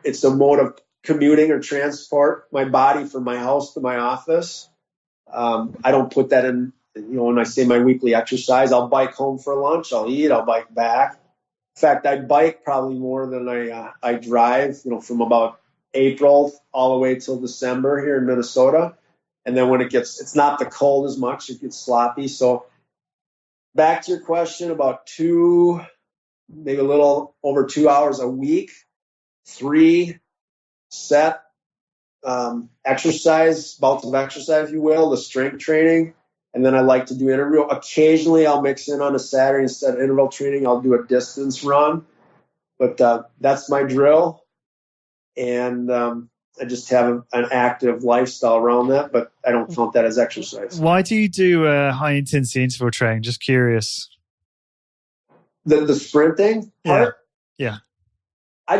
It's a mode of commuting or transport my body from my house to my office. I don't put that in, when I say my weekly exercise. I'll bike home for lunch, I'll eat, I'll bike back. In fact, I bike probably more than I drive, from about April all the way till December here in Minnesota. And then when it's not the cold as much, it gets sloppy. So back to your question, about maybe a little over 2 hours a week, 3 set exercise, bouts of exercise, if you will, the strength training. And then I like to do interval. Occasionally, I'll mix in on a Saturday instead of interval training. I'll do a distance run. But that's my drill. And I just have an active lifestyle around that, but I don't count that as exercise. Why do you do high-intensity interval training? Just curious. The sprinting part? Yeah. I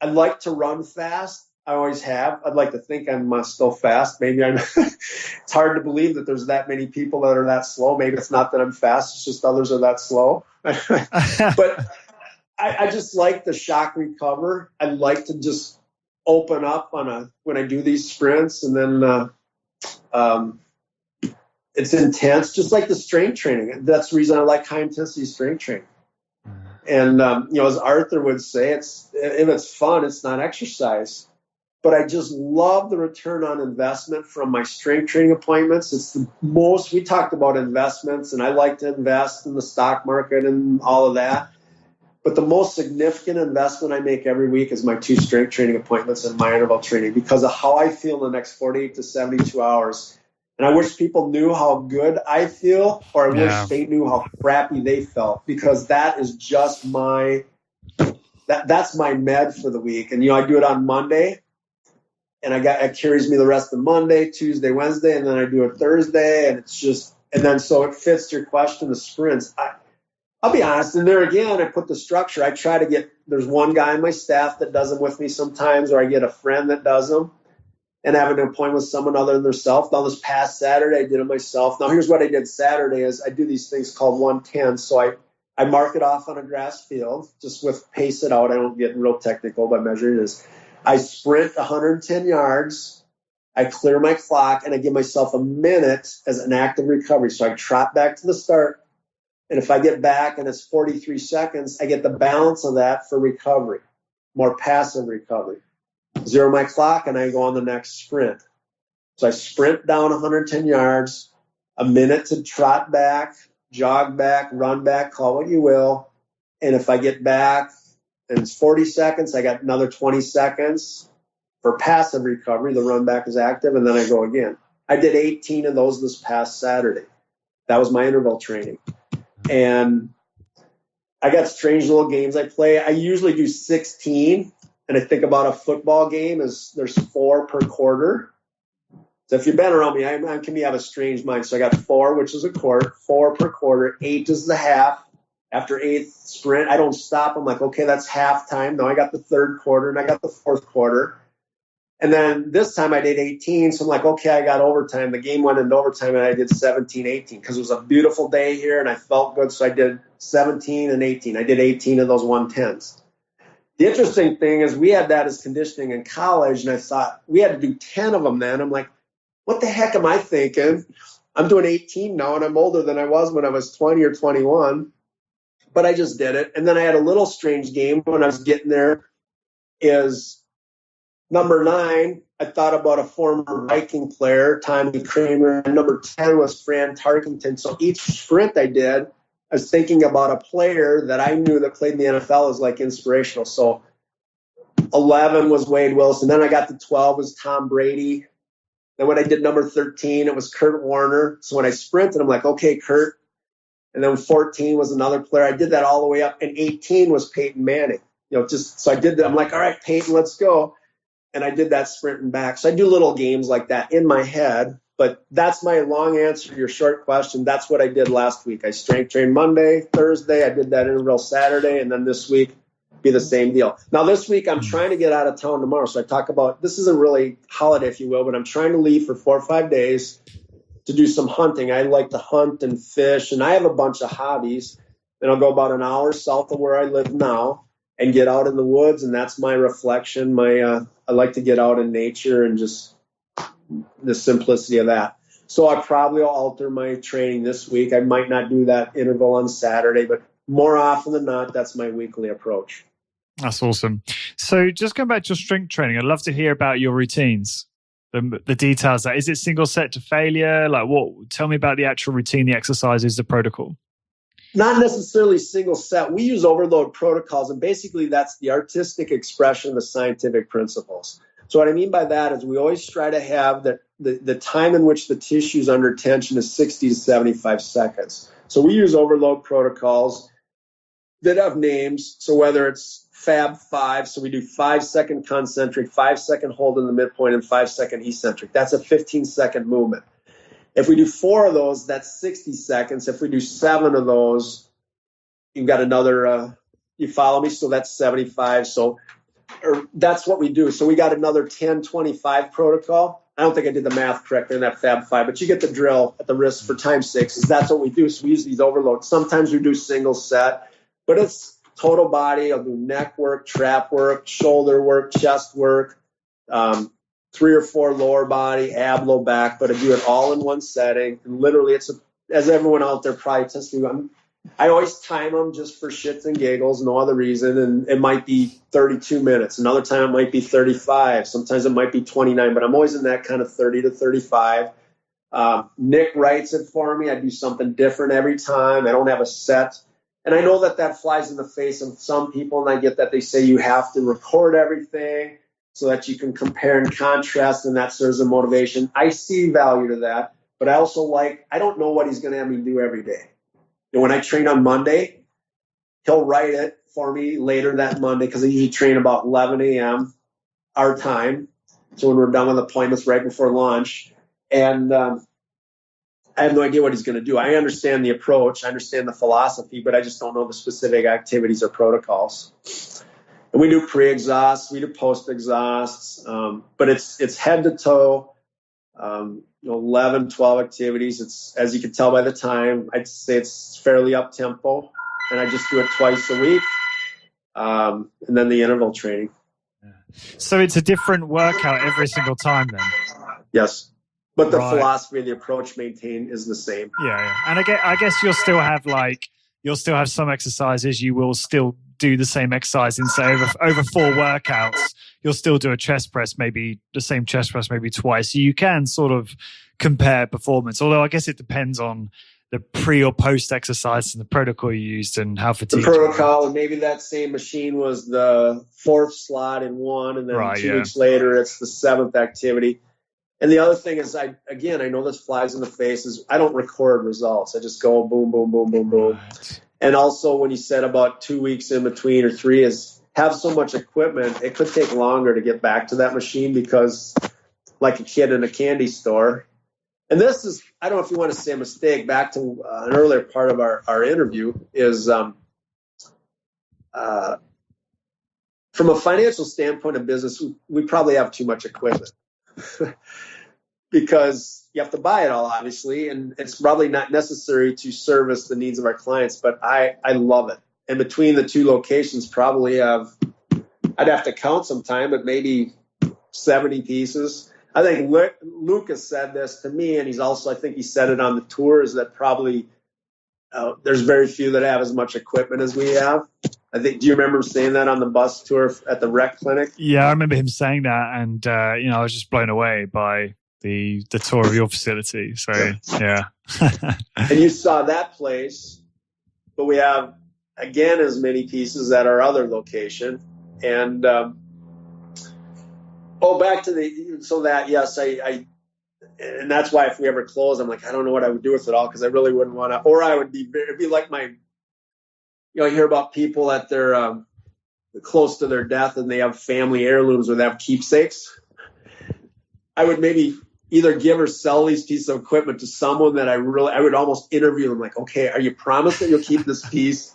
like to run fast. I always have. I'd like to think I'm still fast. Maybe I'm. It's hard to believe that there's that many people that are that slow. Maybe it's not that I'm fast. It's just others are that slow. But I just like the shock recover. I like to just open up when I do these sprints, and then it's intense, just like the strength training. That's the reason I like high intensity strength training. And as Arthur would say, if it's fun, it's not exercise. But I just love the return on investment from my strength training appointments. It's the most, we talked about investments, and I like to invest in the stock market and all of that. But the most significant investment I make every week is my 2 strength training appointments and my interval training, because of how I feel in the next 48 to 72 hours. And I wish people knew how good I feel, or I wish they knew how crappy they felt, because that is just that's my med for the week. And, I do it on Monday, and it carries me the rest of Monday, Tuesday, Wednesday, and then I do it Thursday. And so it fits your question, the sprints. I'll be honest, and there again, I put the structure. I try to there's one guy on my staff that does them with me sometimes, or I get a friend that does them, and have an appointment with someone other than themselves. Now, this past Saturday, I did it myself. Now, here's what I did Saturday is I do these things called 110. So I mark it off on a grass field, just pace it out. I don't get real technical by measuring this. I sprint 110 yards. I clear my clock, and I give myself a minute as an active recovery. So I trot back to the start. And if I get back and it's 43 seconds, I get the balance of that for recovery, more passive recovery. Zero my clock, and I go on the next sprint. So I sprint down 110 yards, a minute to trot back, jog back, run back, call what you will. And if I get back and it's 40 seconds, I got another 20 seconds for passive recovery. The run back is active, and then I go again. I did 18 of those this past Saturday. That was my interval training. And I got strange little games I play. I usually do 16, and I think about a football game as there's 4 per quarter. So if you've been around me, I can have a strange mind. So I got 4, which is a quarter, 4 per quarter, 8 is the half. After 8th sprint, I don't stop. I'm like, okay, that's halftime. Now I got the 3rd quarter, and I got the 4th quarter. And then this time I did 18. So I'm like, okay, I got overtime. The game went into overtime, and I did 17, 18 because it was a beautiful day here and I felt good. So I did 17 and 18. I did 18 of those 110s. The interesting thing is we had that as conditioning in college, and I thought we had to do 10 of them then. I'm like, what the heck am I thinking? I'm doing 18 now, and I'm older than I was when I was 20 or 21. But I just did it. And then I had a little strange game when I was getting there is number 9, I thought about a former Viking player, Tommy Kramer, and number 10 was Fran Tarkenton. So each sprint I did, I was thinking about a player that I knew that played in the NFL as like inspirational. So 11 was Wade Wilson. Then I got to 12 was Tom Brady. Then when I did number 13, it was Kurt Warner. So when I sprinted, I'm like, okay, Kurt. And then 14 was another player. I did that all the way up. And 18 was Peyton Manning. So I did that. I'm like, all right, Peyton, let's go. And I did that sprinting back. So I do little games like that in my head. But that's my long answer to your short question. That's what I did last week. I strength trained Monday, Thursday. I did that interval Saturday. And then this week, be the same deal. Now, this week, I'm trying to get out of town tomorrow. So I talk about, this isn't really holiday, if you will, but I'm trying to leave for 4 or 5 days to do some hunting. I like to hunt and fish, and I have a bunch of hobbies. And I'll go about an hour south of where I live now and get out in the woods. And that's my reflection. I like to get out in nature and just the simplicity of that. So I probably will alter my training this week. I might not do that interval on Saturday, but more often than not, that's my weekly approach. That's awesome. So just going back to your strength training, I'd love to hear about your routines, the details. Is it single set to failure? Like what? Tell me about the actual routine, the exercises, the protocol. Not necessarily single set. We use overload protocols, and basically that's the artistic expression of the scientific principles. So what I mean by that is we always try to have that the time in which the tissue is under tension is 60 to 75 seconds. So we use overload protocols that have names. So whether it's Fab 5, so we do 5-second concentric, 5-second hold in the midpoint, and 5-second eccentric. That's a 15-second movement. If we do 4 of those, that's 60 seconds. If we do 7 of those, you've got another, you follow me? So that's 75. So that's what we do. So we got another 10-25 protocol. I don't think I did the math correctly in that Fab 5, but you get the drill at the risk for time's sake. Is that's what we do. So we use these overloads. Sometimes we do single set, but it's total body. I'll do neck work, trap work, shoulder work, chest work, 3 or 4 lower body, ab, low back, but I do it all in one setting. And literally, as everyone out there probably testing, I always time them just for shits and giggles, no other reason. And it might be 32 minutes. Another time it might be 35. Sometimes it might be 29, but I'm always in that kind of 30 to 35. Nick writes it for me. I do something different every time. I don't have a set. And I know that flies in the face of some people, and I get that they say you have to record everything so that you can compare and contrast, and that serves a motivation. I see value to that, but I also I don't know what he's going to have me do every day. And when I train on Monday, he'll write it for me later that Monday because I usually train about 11 a.m. our time. So when we're done with appointments right before lunch. And I have no idea what he's going to do. I understand the approach. I understand the philosophy, but I just don't know the specific activities or protocols. And we do pre-exhausts. We do post-exhausts. But it's head to toe. 11, 12 activities. It's, as you can tell by the time, I'd say it's fairly up tempo, and I just do it twice a week. And then the interval training. So it's a different workout every single time then? Yes. But the philosophy and the approach maintained is the same. Yeah. And I guess you'll still have some exercises. You will still do the same exercise in, say, over 4 workouts. You'll still do a chest press, maybe the same chest press, maybe twice. So you can sort of compare performance. Although I guess it depends on the pre or post exercise and the protocol you used and how fatigued. The protocol, and maybe that same machine was the 4th slot in one, and then 2 weeks later it's the 7th activity. And the other thing is, I know this flies in the face, is I don't record results. I just go boom, boom, boom, boom, boom. Right. And also when you said about 2 weeks in between or 3 is have so much equipment, it could take longer to get back to that machine because like a kid in a candy store. And this is, I don't know if you want to say a mistake, back to an earlier part of our interview is from a financial standpoint of business, we probably have too much equipment because you have to buy it all, obviously, and it's probably not necessary to service the needs of our clients, but I love it. And between the 2 locations, probably I'd have to count sometime, but maybe 70 pieces. I think Luke has said this to me, and I think he said it on the tour, is that probably there's very few that have as much equipment as we have. I think, do you remember him saying that on the bus tour at the rec clinic? Yeah, I remember him saying that, and I was just blown away by the tour of your facility. So yeah. And you saw that place, but we have again as many pieces at our other location. And back to and that's why if we ever close, I'm like, I don't know what I would do with it all, because I really wouldn't want to, or it'd be like you hear about people that they're close to their death and they have family heirlooms or they have keepsakes. I would maybe either give or sell these pieces of equipment to someone that I would almost interview them, like, okay, are you promised that you'll keep this piece?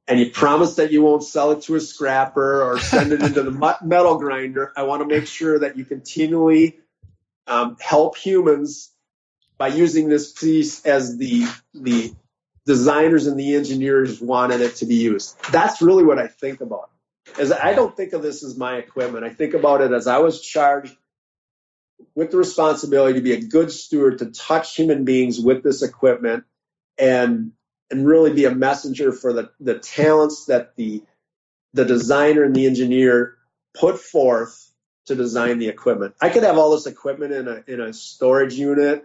And you promise that you won't sell it to a scrapper or send it into the metal grinder. I want to make sure that you continually help humans by using this piece as the designers and the engineers wanted it to be used. That's really what I think about. I don't think of this as my equipment. I think about it as I was charged with the responsibility to be a good steward, to touch human beings with this equipment and really be a messenger for the talents that the designer and the engineer put forth to design the equipment. I could have all this equipment in a storage unit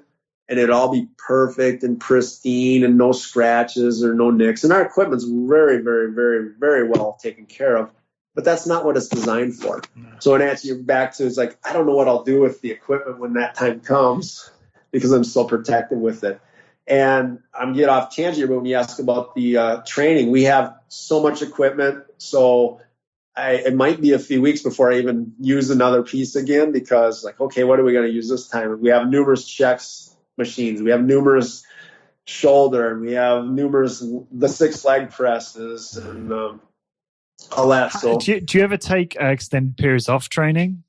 and it'd all be perfect and pristine and no scratches or no nicks. And our equipment's very, very, very, very well taken care of. but that's not what it's designed for. So in answer you back to, it's like, I don't know what I'll do with the equipment when that time comes because I'm so protective with it. And I'm get off tangent here, but when you ask about the training, we have so much equipment. So it might be a few weeks before I even use another piece again, because like, okay, what are we going to use this time? We have numerous checks machines. We have numerous shoulder, and we have numerous, the 6 leg presses and all that. So do you ever take extended periods off training?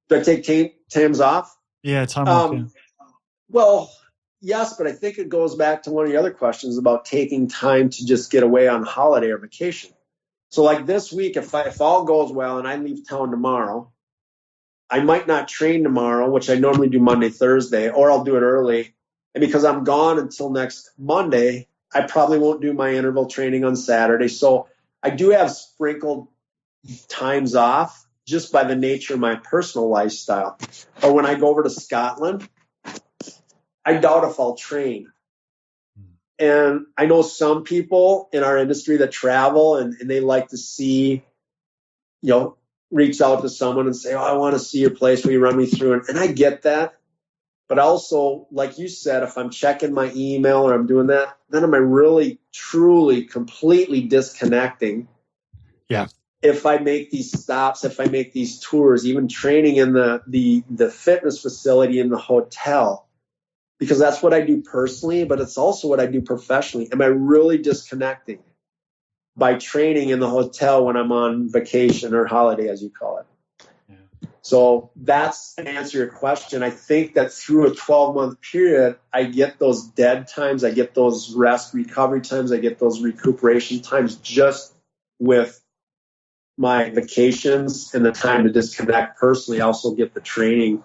Do I take times off? Yeah, time off. Yeah. Well, yes, but I think it goes back to one of the other questions about taking time to just get away on holiday or vacation. So like this week, if all goes well and I leave town tomorrow, I might not train tomorrow, which I normally do Monday, Thursday, or I'll do it early. And because I'm gone until next Monday, I probably won't do my interval training on Saturday. So I do have sprinkled times off just by the nature of my personal lifestyle. Or when I go over to Scotland, I doubt if I'll train. And I know some people in our industry that travel and they like to see, reach out to someone and say, oh, I want to see your place. Will you run me through it? And I get that. But also, like you said, if I'm checking my email or I'm doing that, then am I really, truly, completely disconnecting? Yeah. If I make these stops, if I make these tours, even training in the fitness facility in the hotel, because that's what I do personally, but it's also what I do professionally. Am I really disconnecting by training in the hotel when I'm on vacation or holiday, as you call it? So that's an answer to your question. I think that through a 12-month period, I get those dead times, I get those rest recovery times, I get those recuperation times just with my vacations and the time to disconnect personally. I also get the training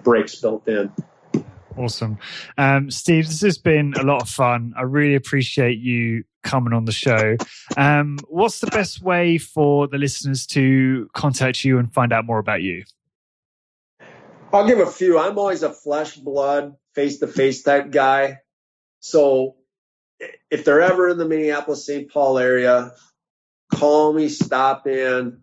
breaks built in. Awesome. Steve, this has been a lot of fun. I really appreciate you coming on the show. What's the best way for the listeners to contact you and find out more about you? I'll give a few. I'm always a flesh, blood, face-to-face type guy. So if they're ever in the Minneapolis, St. Paul area, call me, stop in.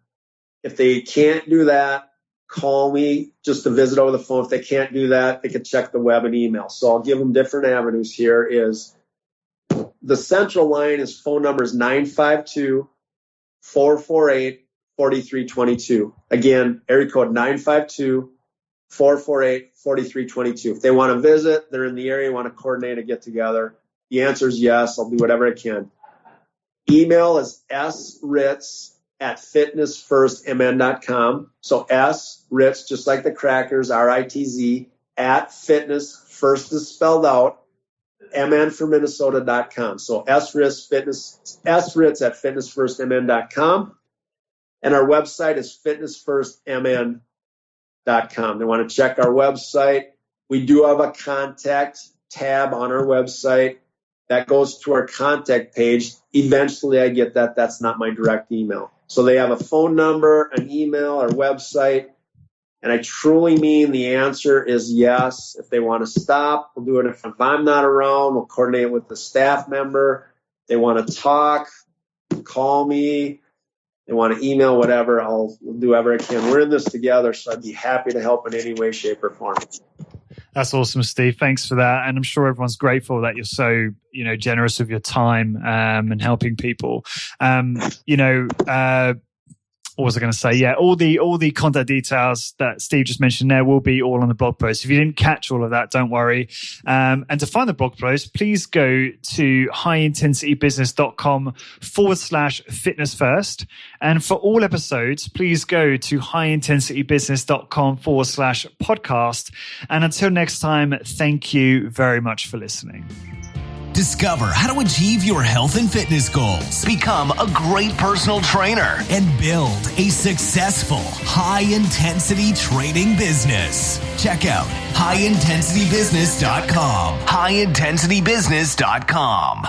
If they can't do that, call me just to visit over the phone. If they can't do that, they can check the web and email. So I'll give them different avenues here. Is the central line is phone number is 952-448-4322. Again, area code 952-448-4322. If they want to visit, they're in the area, want to coordinate a get together, the answer is yes. I'll do whatever I can. Email is sritz@fitnessfirstmn.com. So Ritz, just like the crackers, RITZ, @fitness, first is spelled out, MN for Minnesota.com. So Ritz @fitnessfirstmn.com. And our website is fitnessfirstmn.com. They want to check our website. We do have a contact tab on our website that goes to our contact page. Eventually I get that. That's not my direct email. So they have a phone number, an email, our website. And I truly mean the answer is yes. If they want to stop, we'll do it. If I'm not around, we'll coordinate with the staff member. If they want to talk, call me. They want to email, whatever, I'll do whatever I can. We're in this together, so I'd be happy to help in any way, shape, or form. That's awesome, Steve. Thanks for that. And I'm sure everyone's grateful that you're so, generous with your time and helping people. What was I going to say? Yeah, all the contact details that Steve just mentioned there will be all on the blog post. If you didn't catch all of that, don't worry. And to find the blog post, please go to highintensitybusiness.com/fitness first. And for all episodes, please go to highintensitybusiness.com/podcast. And until next time, thank you very much for listening. Discover how to achieve your health and fitness goals, become a great personal trainer, and build a successful, high-intensity training business. Check out highintensitybusiness.com. highintensitybusiness.com.